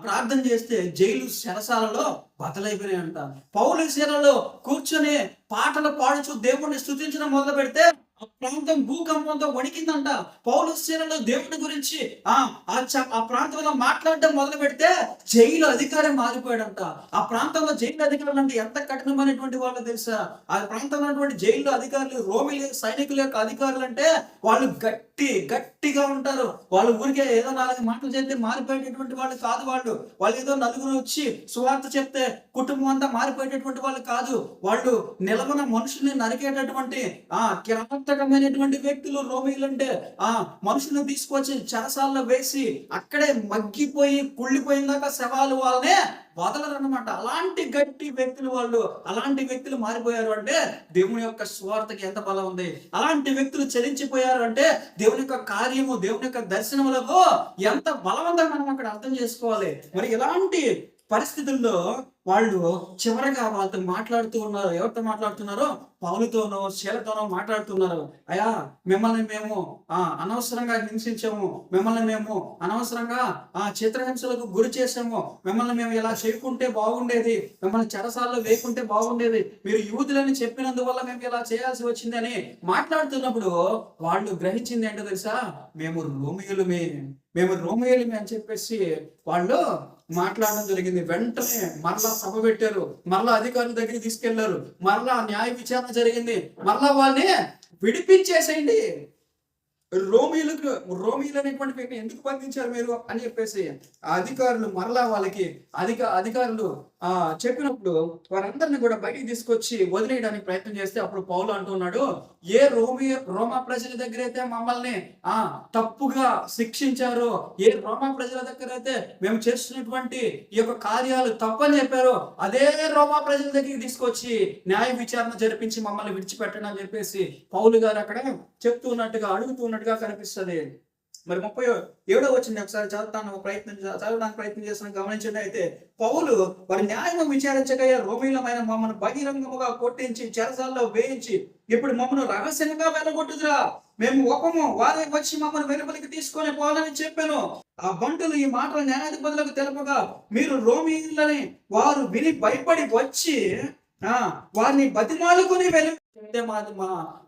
ప్రార్థన చేస్తే జైలు చెరసాలలో బదలైపోయినాయంట. పౌలు శీలలో కూర్చొని పాటలు పాడుచు దేవుణ్ణి స్తుతించడం మొదలు పెడితే ఆ ప్రాంతం భూకంపంతో వణికిందంట. పౌలు శీలలో దేవుని గురించి ఆ ప్రాంతంలో మాట్లాడడం మొదలు పెడితే జైలు అధికారి మారిపోయాడంట. ఆ ప్రాంతంలో జైలు అధికారులు అంటే ఎంత కఠినమైనటువంటి వాళ్ళు తెలుసా? ఆ ప్రాంతంలో ఉన్నటువంటి జైలు అధికారులు రోమిలి సైనికుల యొక్క అధికారులు అంటే వాళ్ళు గట్టిగా ఉంటారు. వాళ్ళు ఊరికే ఏదో 4 మాటలు చెప్తే మారిపోయేటటువంటి వాళ్ళు కాదు. వాళ్ళు ఏదో నలుగురు వచ్చి సువార్త చెప్తే కుటుంబం అంతా మారిపోయేటటువంటి వాళ్ళు కాదు. వాళ్ళు నిలవన మనుషుల్ని నరికేటటువంటి కిరాతకమైనటువంటి వ్యక్తులు రోమిలు అంటే. మనుషులను తీసుకొచ్చి చెరసాల్లో వేసి అక్కడే మగ్గిపోయి కుళ్ళిపోయిన దాకా శవాలు వాళ్ళనే వదలరు అన్నమాట. అలాంటి గట్టి వ్యక్తులు వాళ్ళు. అలాంటి వ్యక్తులు మారిపోయారు అంటే దేవుని యొక్క స్వార్థకి ఎంత బలం ఉంది. అలాంటి వ్యక్తులు చలించిపోయారు అంటే దేవుని యొక్క కార్యము, దేవుని యొక్క దర్శనములకు ఎంత బలవంతం మనం అక్కడ అర్థం చేసుకోవాలి. మరి ఇలాంటి పరిస్థితుల్లో వాళ్ళు చివరగా వాళ్ళతో మాట్లాడుతూ ఉన్నారు. ఎవరితో మాట్లాడుతున్నారో? పౌలుతోనో శీలతోనో మాట్లాడుతున్నారు. అయ్యా, మిమ్మల్ని మేము అనవసరంగా హింసించాము, మిమ్మల్ని మేము అనవసరంగా చిత్రహింసలకు గురి చేసాము, మిమ్మల్ని మేము ఇలా చేయకుంటే బాగుండేది, మిమ్మల్ని చెరసాల్లో వేయకుంటే బాగుండేది, మీరు యూదులని చెప్పినందువల్ల మేము ఇలా చేయాల్సి వచ్చింది అని మాట్లాడుతున్నప్పుడు వాళ్ళు గ్రహించింది ఏంటో తెలుసా? మేము రోమియులమే అని చెప్పేసి వాళ్ళు మాట్లాడడం జరిగింది. వెంటనే మరలా సభ పెట్టారు, మరలా అధికారుల దగ్గరికి తీసుకెళ్లారు, మరలా న్యాయ విచారణ జరిగింది, మరలా వాళ్ళని విడిపించేసేయండి. రోమిలు అనేటువంటి వ్యక్తి ఎందుకు బంధించారు మీరు అని చెప్పేసి ఆ అధికారులు మరలా వాళ్ళకి అధికారులు చెప్పినప్పుడు వారందరిని కూడా బయటికి తీసుకొచ్చి వదిలేయడానికి ప్రయత్నం చేస్తే అప్పుడు పౌలు అంటున్నాడు, ఏ రోమా ప్రజల దగ్గర అయితే మమ్మల్ని తప్పుగా శిక్షించారో, ఏ రోమా ప్రజల దగ్గర అయితే మేము చేస్తున్నటువంటి ఈ యొక్క కార్యాలు తప్పని చెప్పారో, అదే రోమా ప్రజల దగ్గరికి తీసుకొచ్చి న్యాయ విచారణ జరిపించి మమ్మల్ని విడిచిపెట్టండి అని చెప్పేసి పౌలు గారు అక్కడ చెప్తున్నట్టుగా అడుగుతున్నట్టుగా కనిపిస్తుంది. మరి 37వ వచనం ఒకసారి చదవడానికి ప్రయత్నం చేస్తున్న గమనించండి. అయితే పౌలు వారి న్యాయము విచారించగా రోమీలమైన మమ్మల్ని బహిరంగముగా కొట్టించి చెరసాల్లో వేయించి ఇప్పుడు మమ్మల్ని రహస్యంగా వెళ్ళగొట్టుదురా, మేము ఒప్పము, వారే వచ్చి మమ్మల్ని వెలుపలికి తీసుకొని పోవాలని చెప్పాను. ఆ బంటులు ఈ మాటలు న్యాయాధిపతులకు తెలుపగా మీరు రోమీయులని వారు విని భయపడి వచ్చి వారిని బతిమాలుకుని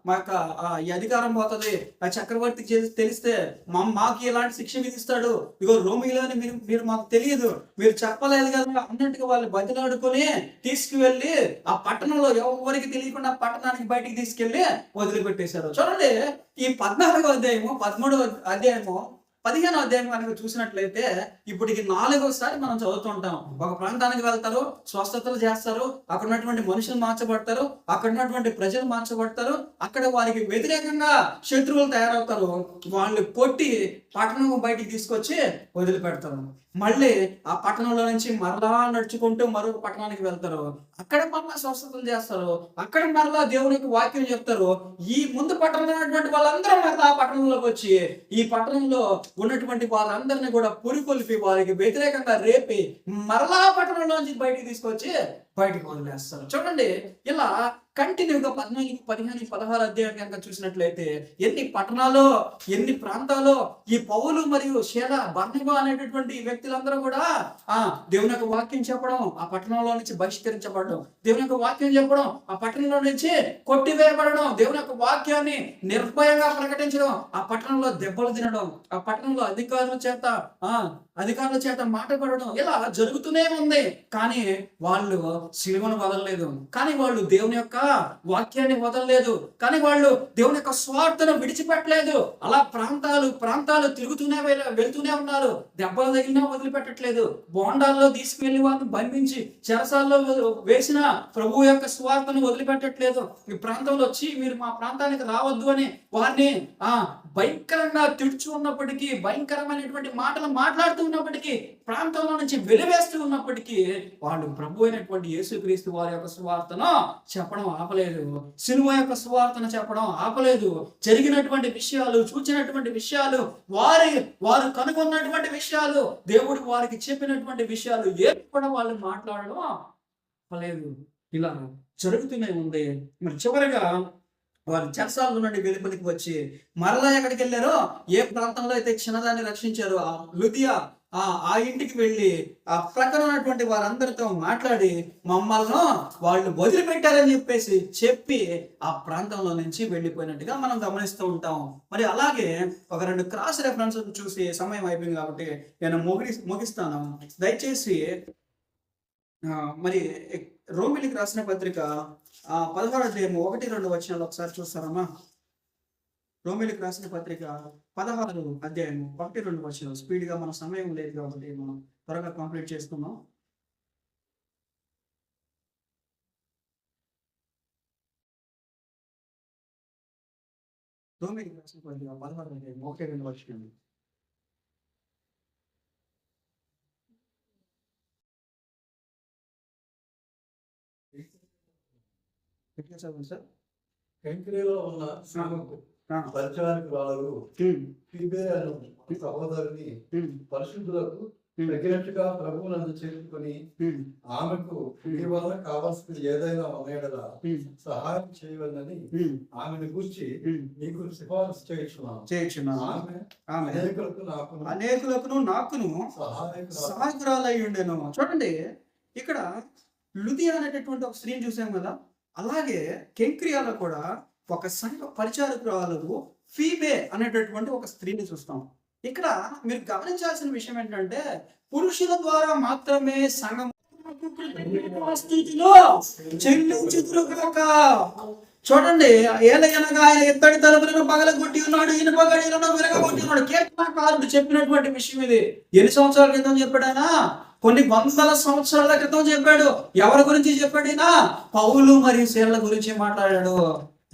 మాకు ఈ అధికారం పోతుంది, ఆ చక్రవర్తికి తెలిస్తే మాకు ఎలాంటి శిక్ష విధిస్తాడు, ఇగో రోమిలో అని మీరు మాకు తెలియదు, మీరు చెప్పలేదు కదా అన్నట్టుగా వాళ్ళు బతిలాడుకొని తీసుకువెళ్ళి ఆ పట్టణంలో ఎవరికి తెలియకుండా పట్టణానికి బయటికి తీసుకెళ్లి వదిలిపెట్టేశారు. చూడండి, ఈ 14వ అధ్యాయము 13వ అధ్యాయము 15వ అధ్యాయం కనుక చూసినట్లయితే ఇప్పటికి 4వసారి మనం చదువుతుంటాం. ఒక ప్రాంతానికి వెళ్తారు, స్వస్థతలు చేస్తారు, అక్కడ ఉన్నటువంటి మనుషులు మార్చబడతారు, అక్కడ ఉన్నటువంటి ప్రజలు మార్చబడతారు, అక్కడ వారికి వ్యతిరేకంగా శత్రువులు తయారవుతారు, వాళ్ళు కొట్టి పట్టణం బయటికి తీసుకొచ్చి వదిలిపెడతారు. మళ్ళీ ఆ పట్టణంలో నుంచి మరలా నడుచుకుంటూ మరొక పట్టణానికి వెళ్తారు, అక్కడ మరలా స్వస్థతలు చేస్తారు, అక్కడ మరలా దేవునికి వాక్యం చెప్తారు. ఈ ముందు పట్టణంలో ఉన్నటువంటి వాళ్ళందరూ మరలా ఆ పట్టణంలోకి వచ్చి ఈ పట్టణంలో ఉన్నటువంటి వాళ్ళందరినీ కూడా పురికొల్పి వారికి వ్యతిరేకంగా రేపి మరలా పట్టణంలోంచి బయటికి తీసుకొచ్చి బయటికి వదిలేస్తారు. చూడండి, ఇలా కంటిన్యూగా 14, 15, 16 అధ్యాయం కనుక చూసినట్లయితే ఎన్ని పట్టణాలు, ఎన్ని ప్రాంతాలు ఈ పౌలు మరియు శీల, బర్నబా అనేటటువంటి వ్యక్తులందరూ కూడా దేవుని యొక్క వాక్యం చెప్పడం, ఆ పట్టణంలో నుంచి బహిష్కరించబడడం, దేవుని యొక్క వాక్యం చెప్పడం, ఆ పట్టణంలో నుంచి కొట్టివేయబడడం, దేవుని యొక్క వాక్యాన్ని నిర్భయంగా ప్రకటించడం, ఆ పట్టణంలో దెబ్బలు తినడం, ఆ పట్టణంలో అధికారుల చేత మాట పడడం, ఇలా జరుగుతూనే ఉంది. కానీ వాళ్ళు సిలువను వదలలేదు, కానీ వాళ్ళు దేవుని యొక్క వాక్యాన్ని వదలలేదు, కానీ వాళ్ళు దేవుని యొక్క స్వార్థను విడిచిపెట్టలేదు. అలా ప్రాంతాలు తిరుగుతూనే వెళ్తూనే ఉన్నారు. దెబ్బలు తగిలినా వదిలిపెట్టట్లేదు. బోండాల్లో తీసుకువెళ్లి వాళ్ళని బంధించి చెరసాల్లో వేసిన ప్రభువు యొక్క స్వార్థను వదిలిపెట్టట్లేదు. ఈ ప్రాంతంలో వచ్చి మీరు మా ప్రాంతానికి రావద్దు అని వారిని భయంకరంగా తిడుచు ఉన్నప్పటికీ, భయంకరమైనటువంటి మాటలు మాట్లాడుతూ ఉన్నప్పటికీ, ప్రాంతంలో నుంచి వెలివేస్తూ ఉన్నప్పటికీ వాళ్ళు ప్రభు అయినటువంటి యేసుక్రీస్తు వారి యొక్క సువార్తను చెప్పడం ఆపలేదు. సిలువ యొక్క సువార్తను చెప్పడం ఆపలేదు. జరిగినటువంటి విషయాలు, చూచినటువంటి విషయాలు, వారు కనుగొన్నటువంటి విషయాలు, దేవుడు వారికి చెప్పినటువంటి విషయాలు ఏమి కూడా వాళ్ళు మాట్లాడడం ఆపలేదు. ఇలా జరుగుతూనే ఉంది. మరి చివరిగా వారు చెరసాల నుండి వెలుపలికి వచ్చి మరలా ఎక్కడికి వెళ్ళారో, ఏ ప్రాంతంలో అయితే చిన్నదాన్ని రక్షించారో ఆ లుదియా ఆ ఇంటికి వెళ్ళి ఆ ప్రక్కన ఉన్నటువంటి వారందరితో మాట్లాడి మమ్మల్ని వాళ్ళు వదిలిపెట్టారని చెప్పి ఆ ప్రాంతంలో నుంచి వెళ్ళిపోయినట్టుగా మనం గమనిస్తూ ఉంటాం. మరి అలాగే ఒక 2 క్రాస్ రెఫరెన్స్ చూసి సమయం అయిపోయింది కాబట్టి నేను ముగిస్తాను. దయచేసి మరి రోమిలికి రాసిన పత్రిక 16వ అధ్యాయము 1-2 వచనాలు ఒకసారి చూస్తారమ్మా. రోమిలికి రాసిన పత్రిక 16వ అధ్యాయము 1-2 వచనాలు. స్పీడ్ గా మన సమయం లేదు కాబట్టి మనం త్వరగా కంప్లీట్ చేసుకున్నాం. రోమిలికి రాసిన పత్రిక 16వ అధ్యాయం 1-2 వచనాలు. సార్ కంక్రీలో ఉన్న పరిచయానికి వాళ్ళు సహోదరుని పరిశుద్ధులకు తగినట్టుగా ప్రభువునందు చేర్చుకొని ఆమెకు ఈ వల్ల కావాల్సింది ఏదైనా ఉన్నాయడలా సహాయం చేయవలని ఆమెను గురించి నీకు సిఫారసు చేయించున్నాను. ఆమె అనేకులకు నాకును సహాయకురాలై ఉండేను. చూడండి, ఇక్కడ లుదియా అనేటటువంటి ఒక స్త్రీని చూసాం కదా, అలాగే కెంక్రియాలో కూడా ఒక సంఘ పరిచారకురాలు ఫీబే అనేటటువంటి ఒక స్త్రీని చూస్తాం. ఇక్కడ మీరు గమనించాల్సిన విషయం ఏంటంటే, పురుషుల ద్వారా మాత్రమే సంఘం స్థితిలో చెల్లించుదురుగాక. చూడండి, ఏలయనగా ఆయన ఎత్తడి తలుపులను పగలగొట్టి ఉన్నాడు, ఇనుప గడియలను విరగొట్టి ఉన్నాడు. కీర్తనకారుడు చెప్పినటువంటి విషయం ఇది. ఎన్ని సంవత్సరాల క్రితం చెప్పాడైనా? కొన్ని వందల సంవత్సరాల క్రితం చెప్పాడు. ఎవరి గురించి చెప్పాడైనా? పౌలు మరియు శీలల గురించి మాట్లాడాడు.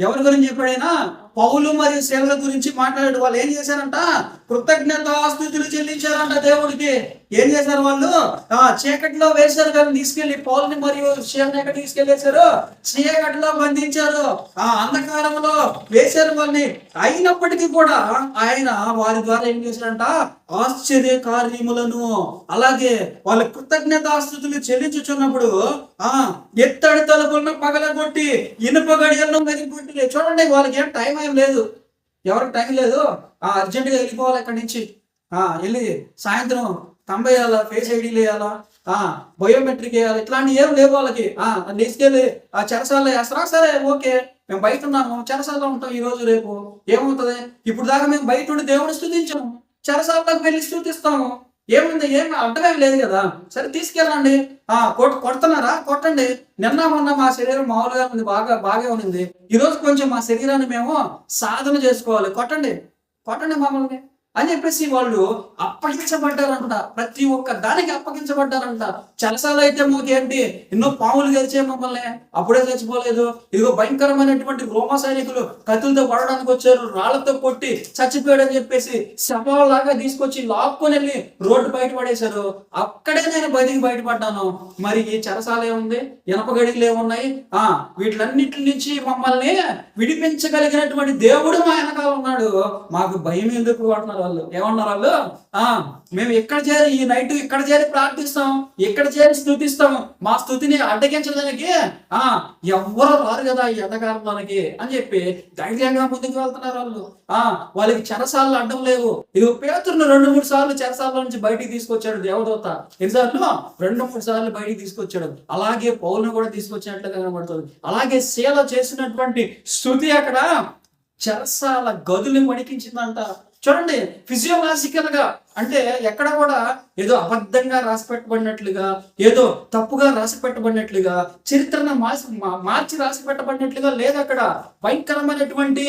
ఎవరి గురించి చెప్పాడైనా? పౌలు మరియు శీలల గురించి మాట్లాడాడు. వాళ్ళు ఏం చేశారంట? కృతజ్ఞతాస్తుతులు చెల్లించారంట దేవుడికి. ఏం చేశారు వాళ్ళు? చీకటిలో వేశారు, కానీ తీసుకెళ్లి పౌలుని మరియు శీలని ఎక్కడ తీసుకెళ్లేశారు? చీకటిలో బంధించారు, అంధకారంలో వేశారు వాళ్ళని. అయినప్పటికీ కూడా ఆయన వారి ద్వారా ఏం చేశారంట? ఆశ్చర్య కార్యములను, అలాగే వాళ్ళ కృతజ్ఞతాస్తుతులు చెల్లించుచున్నప్పుడు ఎత్తడి తలుపులను పగలగొట్టి ఇనుప గడియలను మెరుగుపెట్టి. చూడండి, వాళ్ళకి ఏం టైం ఏం లేదు, ఎవరికి టైం లేదు. అర్జెంటుగా వెళ్ళిపోవాలి ఇక్కడి నుంచి. వెళ్ళి సాయంత్రం తంబ వేయాలా, ఫేస్ ఐడీలు వేయాలా, బయోమెట్రిక్ వేయాలి, ఇట్లాంటివి ఏం లేవు వాళ్ళకి. తీసుకెళ్ళి చెరసాల్లో వేస్తారా? సరే, ఓకే, మేము బయట ఉన్నాము, చెరసాల్లో ఉంటాం ఈ రోజు రేపు. ఏమవుతుంది? ఇప్పుడు దాకా మేము బయట ఉండి దేవుడిని స్తుతించాము, చెరసాల్లోకి వెళ్ళి స్తుతిస్తాము. ఏముంది? ఏమి అడ్డమేమి లేదు కదా. సరే, తీసుకెళ్ళండి. కొడుతున్నారా? కొట్టండి. నిన్న మొన్న మా శరీరం మామూలుగా ఉంది, బాగా ఉన్నింది. ఈరోజు కొంచెం మా శరీరాన్ని మేము సాధన చేసుకోవాలి, కొట్టండి మమ్మల్ని అని చెప్పేసి వాళ్ళు అప్పగించబడ్డారంట. ప్రతి ఒక్క దానికి అప్పగించబడ్డారంట. చెరసాలు అయితే మాకేంటి, ఎన్నో పాములు గెలిచే మమ్మల్ని, అప్పుడే చచ్చిపోలేదు. ఇదిగో భయంకరమైనటువంటి రోమా సైనికులు కత్తులతో పడడానికి వచ్చారు, రాళ్లతో కొట్టి చచ్చిపోయాడని చెప్పేసి శవాలాగా తీసుకొచ్చి లాక్కొని వెళ్ళి రోడ్డు బయట పడేశారు. అక్కడే నేను బయటపడ్డాను. మరి ఈ చెరసాలు ఏముంది, ఇనప గడియలు ఏమున్నాయి? వీటిలన్నిటి నుంచి మమ్మల్ని విడిపించగలిగినటువంటి దేవుడు మా వెనకాల ఉన్నాడు. మాకు భయం ఎందుకు పడుతున్నారు వాళ్ళు. ఏమన్నారు వాళ్ళు? మేము ఇక్కడ చేరి ఈ నైట్ ఇక్కడ చేరి ప్రార్థిస్తాం, ఇక్కడ చేరి స్తుతిస్తాం, మా స్తుతిని అడ్డగించడానికి ఎవ్వరు రారు కదా ఈ ఎండకాలంలోనికి అని చెప్పి ధైర్యంగా ముందుకు వెళ్తున్నారు వాళ్ళు. వాళ్ళకి చెరసాలను అడ్డం లేవు. ఇది పేతురును 2-3 సార్లు చెరసాల నుంచి బయటికి తీసుకొచ్చాడు దేవదూత. ఎన్నిసార్లు? 2-3 సార్లు బయటికి తీసుకొచ్చాడు. అలాగే పౌలును కూడా తీసుకొచ్చినట్లుగా కనబడుతుంది. అలాగే శీల చేసినటువంటి స్తుతి అక్కడ చెరసాల గదులు వణికించిందంట. చూడండి, ఫిజియోలాజికల్ గా అంటే ఎక్కడ కూడా ఏదో అబద్ధంగా రాసి పెట్టబడినట్లుగా, ఏదో తప్పుగా రాసి పెట్టబడినట్లుగా, చరిత్రను మార్చి రాసి పెట్టబడినట్లుగా లేదు. అక్కడ భయంకరమైనటువంటి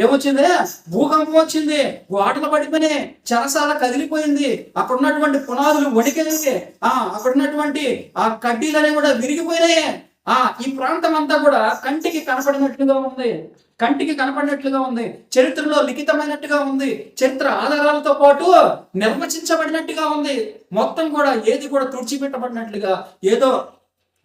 ఏమొచ్చింది? భూకంపం వచ్చింది, గోడలు పడిపోయినాయి, చెరసాల కదిలిపోయింది, అక్కడ ఉన్నటువంటి పునాదులు వణికినాయి, అక్కడ ఉన్నటువంటి ఆ కడ్డీలనే కూడా విరిగిపోయినాయి. ఈ ప్రాంతం అంతా కూడా కంటికి కనపడినట్లుగా ఉంది, కంటికి కనపడినట్లుగా ఉంది, చరిత్రలో లిఖితమైనట్టుగా ఉంది, చరిత్ర ఆధారాలతో పాటు నిర్వచించబడినట్టుగా ఉంది. మొత్తం కూడా ఏది కూడా తుడిచిపెట్టబడినట్లుగా, ఏదో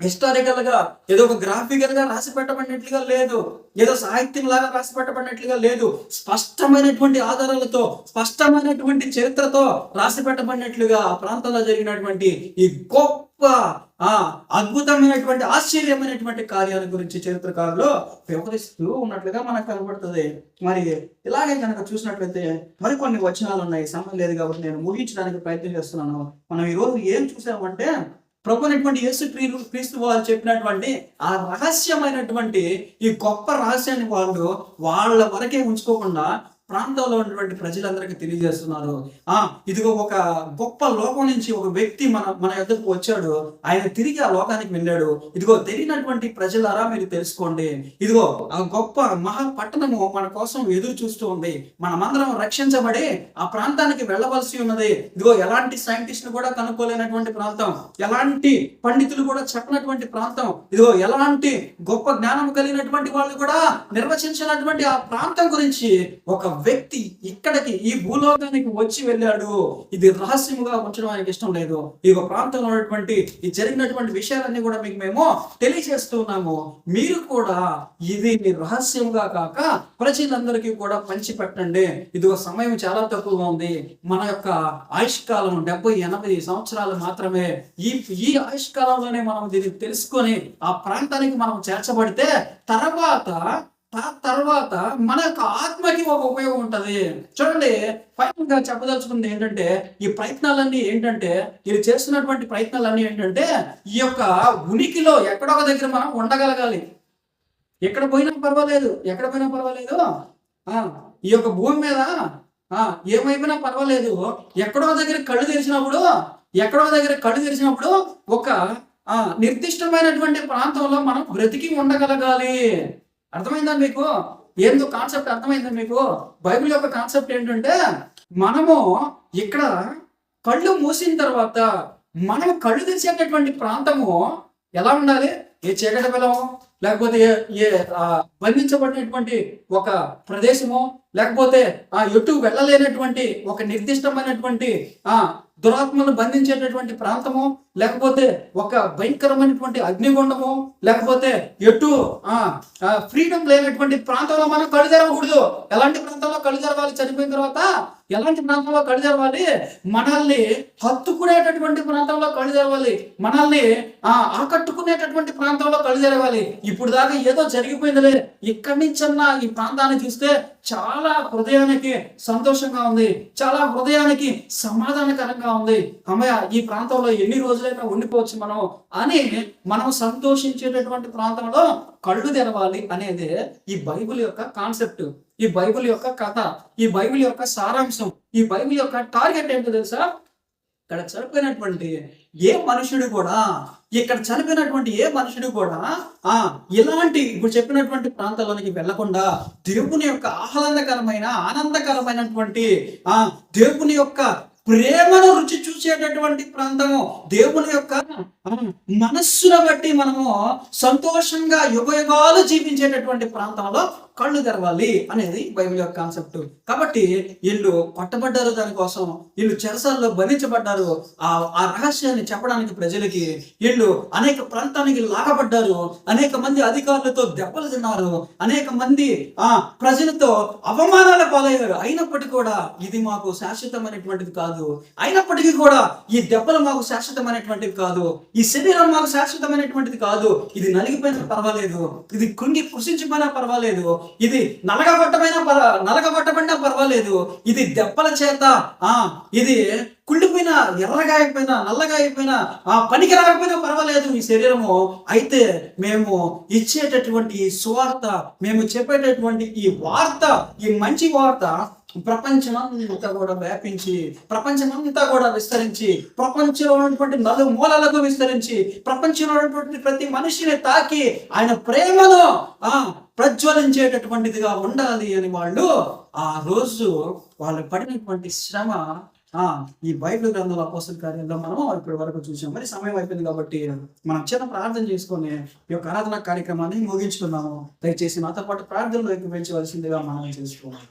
హిస్టారికల్ గా, ఏదో ఒక గ్రాఫికల్ గా రాసి పెట్టబడినట్లుగా లేదు, ఏదో సాహిత్యం లాగా రాసి పెట్టబడినట్లుగా లేదు. స్పష్టమైనటువంటి ఆధారాలతో, స్పష్టమైనటువంటి చరిత్రతో రాసి పెట్టబడినట్లుగా ఆ ప్రాంతంలో జరిగినటువంటి ఈ గొప్ప అద్భుతమైనటువంటి ఆశ్చర్యమైనటువంటి కార్యాల గురించి చరిత్రకారులు వివరిస్తూ ఉన్నట్లుగా మనకు కనబడుతుంది. మరి ఇలాగే కనుక చూసినట్లయితే మరికొన్ని వచనాలు ఉన్నాయి. సమయం లేదు కాబట్టి నేను ముగించడానికి ప్రయత్నం చేస్తున్నాను. మనం ఈ రోజు ఏం చూసామంటే, ప్రభు అయినటువంటి యేసు క్రీస్తు వారు చెప్పినటువంటి ఆ రహస్యమైనటువంటి ఈ గొప్ప రహస్యాన్ని వాళ్ళు వాళ్ళ వరకే ఉంచుకోకుండా ప్రాంతంలో ఉన్నటువంటి ప్రజలందరికీ తెలియజేస్తున్నారు. ఇదిగో ఒక గొప్ప లోకం నుంచి ఒక వ్యక్తి మన యొద్దకు వచ్చాడు, ఆయన తిరిగి ఆ లోకానికి వెళ్ళాడు. ఇదిగో తెలియనటువంటి ప్రజలారా మీరు తెలుసుకోండి, ఇదిగో ఆ గొప్ప మహా పట్టణము మన కోసం ఎదురు చూస్తూ ఉంది, మనమందరం రక్షించబడి ఆ ప్రాంతానికి వెళ్ళవలసి ఉన్నది. ఇదిగో ఎలాంటి సైంటిస్టులు కూడా కనుక్కోలేనటువంటి ప్రాంతం, ఎలాంటి పండితులు కూడా చెప్పినటువంటి ప్రాంతం, ఇదిగో ఎలాంటి గొప్ప జ్ఞానం కలిగినటువంటి వాళ్ళు కూడా నిర్వచించినటువంటి ఆ ప్రాంతం గురించి ఒక వ్యక్తి ఇక్కడికి ఈ భూలోకానికి వచ్చి వెళ్ళాడు. ఇది రహస్యముగా ఉంచడం ఆయనకి ఇష్టం లేదు. ఈ ప్రాంతంలో ఉన్నటువంటి ఈ జరిగినటువంటి విషయాలన్నీ కూడా మీకు మేము తెలియజేస్తూ ఉన్నాము. మీరు కూడా ఇది రహస్యంగా కాక ప్రజలందరికీ కూడా పంచి పెట్టండి. ఇదిగో సమయం చాలా తక్కువగా ఉంది. మన యొక్క ఆయుష్కాలం 70-80 సంవత్సరాలు మాత్రమే. ఈ ఆయుష్కాలంలోనే మనం దీన్ని తెలుసుకొని ఆ ప్రాంతానికి మనం చేర్చబడితే తర్వాత మన యొక్క ఆత్మకి ఒక ఉపయోగం ఉంటది. చూడండి, ఫైనల్ గా చెప్పదలుచుకుంది ఏంటంటే, ఈ ప్రయత్నాలన్నీ ఏంటంటే, ఇది చేస్తున్నటువంటి ప్రయత్నాలన్నీ ఏంటంటే, ఈ యొక్క ఉనికిలో ఎక్కడొక దగ్గర మనం ఉండగలగాలి. ఎక్కడ పోయినా పర్వాలేదు, ఈ యొక్క భూమి మీద ఏమైపోయినా పర్వాలేదు, ఎక్కడో దగ్గర కళ్ళు తెరిచినప్పుడు ఒక నిర్దిష్టమైనటువంటి ప్రాంతంలో మనం బ్రతికి ఉండగలగాలి. అర్థమైందా మీకు? ఏందో కాన్సెప్ట్ అర్థమైందా మీకు? బైబిల్ యొక్క కాన్సెప్ట్ ఏంటంటే, మనము ఇక్కడ కళ్ళు మూసిన తర్వాత మనం కళ్ళు తెరిచేటటువంటి ప్రాంతము ఎలా ఉండాలి? ఏ చీకటి బలం, లేకపోతే ఏ బంధించబడినటువంటి ఒక ప్రదేశము, లేకపోతే ఎటు వెళ్ళలేనటువంటి ఒక నిర్దిష్టమైనటువంటి దురాత్మను బంధించేటటువంటి ప్రాంతము, లేకపోతే ఒక భయంకరమైనటువంటి అగ్నిగుండము, లేకపోతే ఎటు ఫ్రీడమ్ లేనటువంటి ప్రాంతంలో మనం కళ్ళు తెరవకూడదు. ఎలాంటి ప్రాంతంలో కళ్ళు తెరవాలి? చనిపోయిన తర్వాత ఎలాంటి ప్రాంతంలో కళ్ళు తెరవాలి? మనల్ని హత్తుకునేటటువంటి ప్రాంతంలో కళ్ళు తెరవాలి, మనల్ని ఆకట్టుకునేటటువంటి ప్రాంతంలో కళ్ళు తెరవాలి. ఇప్పుడు దాకా ఏదో జరిగిపోయిందిలే, ఇక్కడి నుంచన్నా ఈ ప్రాంతాన్ని చూస్తే చాలా హృదయానికి సంతోషంగా ఉంది, చాలా హృదయానికి సమాధానకరంగా ఉంది, అమ్మయ్య ఈ ప్రాంతంలో ఎన్ని రోజులైనా ఉండిపోవచ్చు మనం సంతోషించేటటువంటి ప్రాంతంలో కళ్ళు తెరవాలి అనేది ఈ బైబిల్ యొక్క కాన్సెప్ట్, ఈ బైబిల్ యొక్క కథ, ఈ బైబిల్ యొక్క సారాంశం, ఈ బైబిల్ యొక్క టార్గెట్ ఏంటో తెలుసా? ఇక్కడ చనిపోయినటువంటి ఏ మనుషుడు కూడా ఇలాంటి ఇప్పుడు చెప్పినటువంటి ప్రాంతాల్లోనికి వెళ్లకుండా దేవుని యొక్క ఆనందకరమైనటువంటి దేవుని యొక్క ప్రేమను రుచి చూసేటటువంటి ప్రాంతము, దేవుని యొక్క మనస్సును బట్టి మనము సంతోషంగా యుగయుగాలు జీవించేటటువంటి ప్రాంతంలో కళ్ళు తెరవాలి అనేది బైబిల్ యొక్క కాన్సెప్ట్. కాబట్టి వీళ్ళు పట్టబడ్డారు, దానికోసం వీళ్ళు చెరసాల్లో బంధించబడ్డారు. ఆ రహస్యాన్ని చెప్పడానికి ప్రజలకి వీళ్ళు అనేక ప్రాంతానికి లాగబడ్డారు, అనేక మంది అధికారులతో దెబ్బలు తిన్నారు, అనేక మంది ప్రజలతో అవమానాల పాలయ్యారు. అయినప్పటికీ కూడా ఇది మాకు శాశ్వతమైనటువంటిది కాదు, అయినప్పటికీ కూడా ఈ దెబ్బలు మాకు శాశ్వతమైనటువంటివి కాదు, ఈ శరీరం మాకు శాశ్వతమైనటువంటిది కాదు, ఇది నలిగిపోయినా పర్వాలేదు, ఇది కృంగి కృషించిపోయినా పర్వాలేదు, ఇది నలగబట్టబడినా పర్వాలేదు, ఇది దెబ్బల చేత ఇది కుళ్ళిపోయినా, ఎర్రగా అయిపోయినా, నల్లగా అయిపోయినా, పనికి రాకపోయినా పర్వాలేదు ఈ శరీరము. అయితే మేము ఇచ్చేటటువంటి ఈ సువార్త, మేము చెప్పేటటువంటి ఈ వార్త, ఈ మంచి వార్త ప్రపంచమంతా కూడా వ్యాపించి, ప్రపంచమంతా కూడా విస్తరించి, ప్రపంచంలో ఉన్నటువంటి నలుమూలలకు విస్తరించి, ప్రపంచంలో ఉన్నటువంటి ప్రతి మనిషిని తాకి ఆయన ప్రేమను ప్రజ్వలించేటటువంటిదిగా ఉండాలి అని వాళ్ళు ఆ రోజు వాళ్ళు పడినటువంటి శ్రమ ఈ బైబిల్ గ్రంథంలో అపోస్తల కార్యాల్లో మనం ఇప్పటి వరకు చూసాం. మరి సమయం అయిపోయింది కాబట్టి మనం చిన్న ప్రార్థన చేసుకొని ఈ యొక్క ఆరాధన కార్యక్రమాన్ని ముగించుకున్నాము. దయచేసి నాతో పాటు ప్రార్థనలో ఎక్కువించవలసిందిగా మనం చేసుకోవాలి.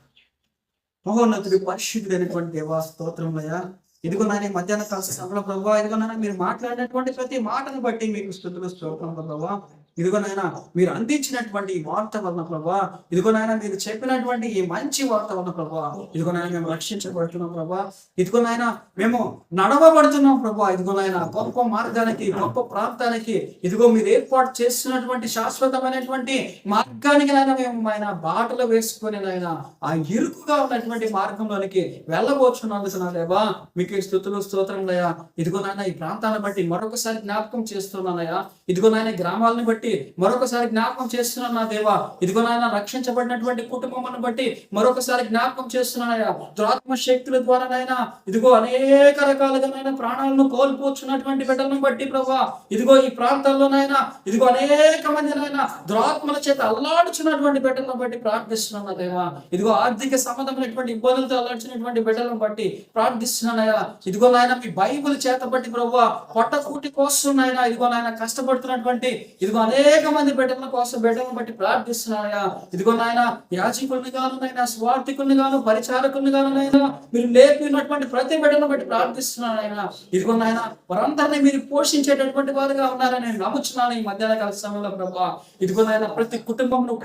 మహోన్నతుడు పరిశుద్ధుడైనటువంటి దేవా, స్తోత్రములయ్యా. ఇదిగో నాయన మధ్యాహ్న కాల సమయంలో ప్రభువా, ఇదిగో నాయన మీరు మాట్లాడినటువంటి ప్రతి మాటను బట్టి మీకు స్తుతులు స్తోత్రములు ప్రభువా. ఇదిగో నాయన మీరు అందించినటువంటి ఈ వార్త వలన ప్రభా, ఇదిగో నాయన మీరు చెప్పినటువంటి ఈ మంచి వార్త వలన ప్రభా, ఇదిగో నాయన మేము రక్షించబడుతున్నాం ప్రభా, ఇదిగో నాయన మేము నడవబడుతున్నాం ప్రభా. ఇదిగో నాయన గొప్ప మార్గానికి, గొప్ప ప్రాంతానికి, ఇదిగో మీరు ఏర్పాటు చేస్తున్నటువంటి శాశ్వతమైనటువంటి మార్గానికి నాయన మేము ఆయన బాటలు వేసుకొని నాయన ఆ ఇరుకుగా ఉన్నటువంటి మార్గంలోనికి వెళ్ళబోచున్నందుకు నా దేవా మీకు స్తుతులు స్తోత్రములయ్యా. ఇదిగో నాయన ఈ ప్రాంతాన్ని బట్టి మరొకసారి జ్ఞాపకం చేస్తున్నానయ్యా. ఇదిగో నాయన గ్రామాలను బట్టి మరొకసారి జ్ఞాపకం చేస్తున్నాను నా దేవా. ఇదిగో నాయన రక్షించబడినటువంటి కుటుంబం బట్టి మరొకసారి జ్ఞాపకం చేస్తున్నానయ్యా. దురాత్మ శక్తుల ద్వారా నాయన ఇదిగో అనేక రకాలుగా నాయన ప్రాణాలను కోల్పోతున్నటువంటి బిడ్డలను బట్టి ప్రభా, ఇదిగో ఈ ప్రాంతాల్లోనైనా ఇదిగో అనేక మంది నాయన దురాత్మల చేత అల్లాడుచున్నటువంటి బిడ్డలను బట్టి ప్రార్థిస్తున్నాను నా దేవా. ఇదిగో ఆర్థిక సంబంధమైనటువంటి ఇబ్బందులతో అల్లాడుచున్నటువంటి బిడ్డలను బట్టి ప్రార్థిస్తున్నానయ్యా. ఇదిగో నాయన మీ బైబిల్ చేత బట్టి ప్రభా పొట్టకూటి కోసం నాయన ఇదిగో నాయన కష్టపడుతున్నటువంటి ఇదిగో అనేక మంది బిడ్డల కోసం బిడ్డలను బట్టి ప్రార్థిస్తున్నాయా. ఇదిగో నాయన యాజకుల్ని గాను నాయన, స్వార్థికుల్ని గాను, పరిచారకుల్ని గాను నాయన మీరు లేపినటువంటి ప్రతి బిడ్డలను బట్టి ప్రార్థిస్తున్నాయన. ఇదిగో నాయన వారందరినీ మీరు పోషించేటటువంటి వారుగా ఉన్నారని నేను నమ్ముచున్నాను ఈ మధ్యాహ్న కాల సమయంలో ప్రభా. ఇదిగో నాయన ప్రతి కుటుంబంలో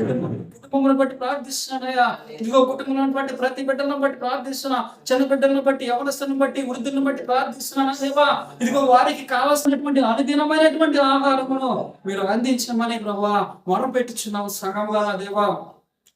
బట్టి ప్రార్థిస్తున్నాయా. ఇదిగో కుటుంబంలో ఉన్నటువంటి ప్రతి బిడ్డలను బట్టి ప్రార్థిస్తున్నా, చిన్న బిడ్డలను బట్టి, యవనస్తులను బట్టి, వృద్ధులను బట్టి ప్రార్థిస్తున్నాను దేవా. ఇదిగో వారికి కావాల్సినటువంటి అనుదినమైనటువంటి ఆహారమును మీరు అందించమని ప్రభా మొరపెట్టుచున్నావు సంఘంగా దేవా.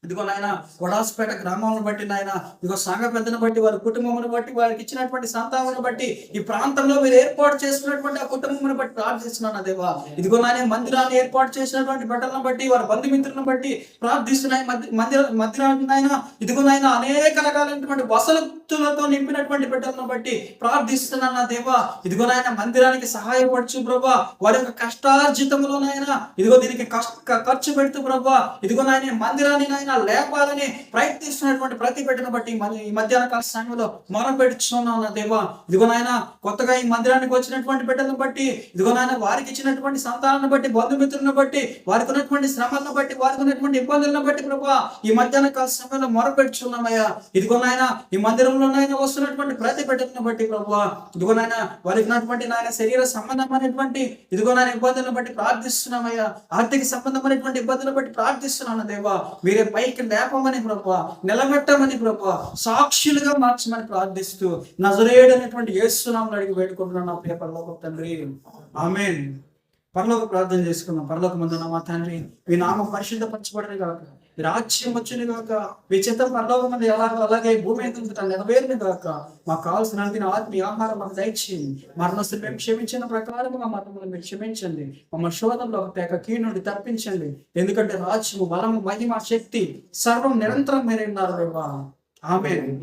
ఇదిగో నాయన వడాసుపేట గ్రామాలను బట్టి నాయన ఇదిగో సంఘ పెద్దను బట్టి, వారి కుటుంబమును బట్టి, వారికి ఇచ్చినటువంటి సంతానమును బట్టి, ఈ ప్రాంతంలో మీరు ఏర్పాటు చేసుకున్నటువంటి ఆ కుటుంబమును బట్టి ప్రార్థిస్తున్నాను దేవా. ఇదిగో నాయన మందిరాన్ని ఏర్పాటు చేసినటువంటి బిడ్డలను బట్టి, వారి బంధుమిత్రులను బట్టి ప్రార్థిస్తున్నాయి. మందిరాన్ని నాయన ఇదిగో నాయన అనేక రకాలైనటువంటి వసతులతో నింపినటువంటి బిడ్డలను బట్టి ప్రార్థిస్తున్నాను నా దేవా. ఇదిగో నాయన మందిరానికి సహాయపడుచు ప్రభా, వారి యొక్క కష్టార్జితములో నాయన ఇదిగో దీనికి ఖర్చు పెడుతూ ప్రభా, ఇదిగో నాయన మందిరాన్ని నాయన లేపాలని ప్రయత్నిస్తున్నటువంటి ప్రతి బిడ్డను బట్టి ఈ మధ్యాహ్న కాల సమయంలో మొరపెడుచున్నాను నా దేవా. ఇదిగో నాయన కొత్తగా ఈ మందిరానికి వచ్చినటువంటి బిడ్డలను బట్టి, ఇదిగో నాయన వారికి ఇచ్చినటువంటి సంతానాన్ని బట్టి, బంధుమిత్రులను బట్టి, వారికి ఉన్నటువంటి శ్రమలను బట్టి, వారికి ఉన్నటువంటి ఇబ్బందులను బట్టి ప్రభా ఈ మధ్యాహ్న కాల సమయంలో మొరపెడుచున్నామయ్యా. ఇదిగో నాయన ఈ మందిరంలో నాయన వస్తున్నటువంటి ప్రతి బిడ్డలను బట్టి ప్రభా, ఇదిగో నాయన వారికి ఉన్నటువంటి నాయన శరీర సంబంధమైనటువంటి ఇదిగో నాయన ఇబ్బందులను బట్టి ప్రార్థిస్తున్నామయ్యా. ఆర్థిక సంబంధమైనటువంటి ఇబ్బందులను బట్టి ప్రార్థిస్తున్నాను దేవా. మీరే పైకి లేపమని ప్రభా, నిలబెట్టమని ప్రభా, సాక్షులుగా మార్చమని ప్రార్థిస్తూ నజరేయుడైనటువంటి యేసు నామములో అడిగి వేడుకుంటున్నాను నా ప్రియ పరలోక తండ్రి, ఆమేన్. పరలోక ప్రార్థన చేసుకున్నాం. పరలోకమందున్న మా తండ్రి, మీ నామం పరిశుద్ధపరచబడను గాక, మీ రాజ్యం వచ్చును గాక, మీ చిత్తం పరలోకమందు ఎలాగో అలాగే భూమి మీద నెరవేరును గాక. మాకు కావాల్సిన ఆత్మీయ ఆహారం మాకు దయచేయండి. మరణస్తులు మేము క్షమించిన ప్రకారం మా మరణములు మీరు క్షమించండి. మమ్మల్ని శోధనలో తేక కీడు నుండి తప్పించండి. ఎందుకంటే రాజ్యము, బలము, మహిమ, శక్తి సర్వం నిరంతరం మీరే ఉన్నారు దేవా. ఆమేన్.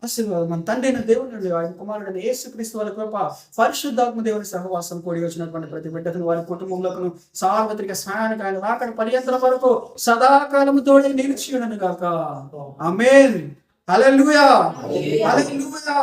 ఆశీర్వాదం మన తండ్రి అయిన దేవుని నుండి, ఆయన కుమారుడైన యేసుక్రీస్తు వారి కృప, పరిశుద్ధాత్మ దేవుని సహవాసం కూడి వచ్చినటువంటి ప్రతి బిడ్డకు, వారి కుటుంబంలోను సార్వత్రిక స్నానానికి ఆయన రాకడ పర్యంతరం వరకు సదాకాలము తోడే నిలిచియుండును గాక. ఆమేన్. హల్లెలూయా. హల్లెలూయా.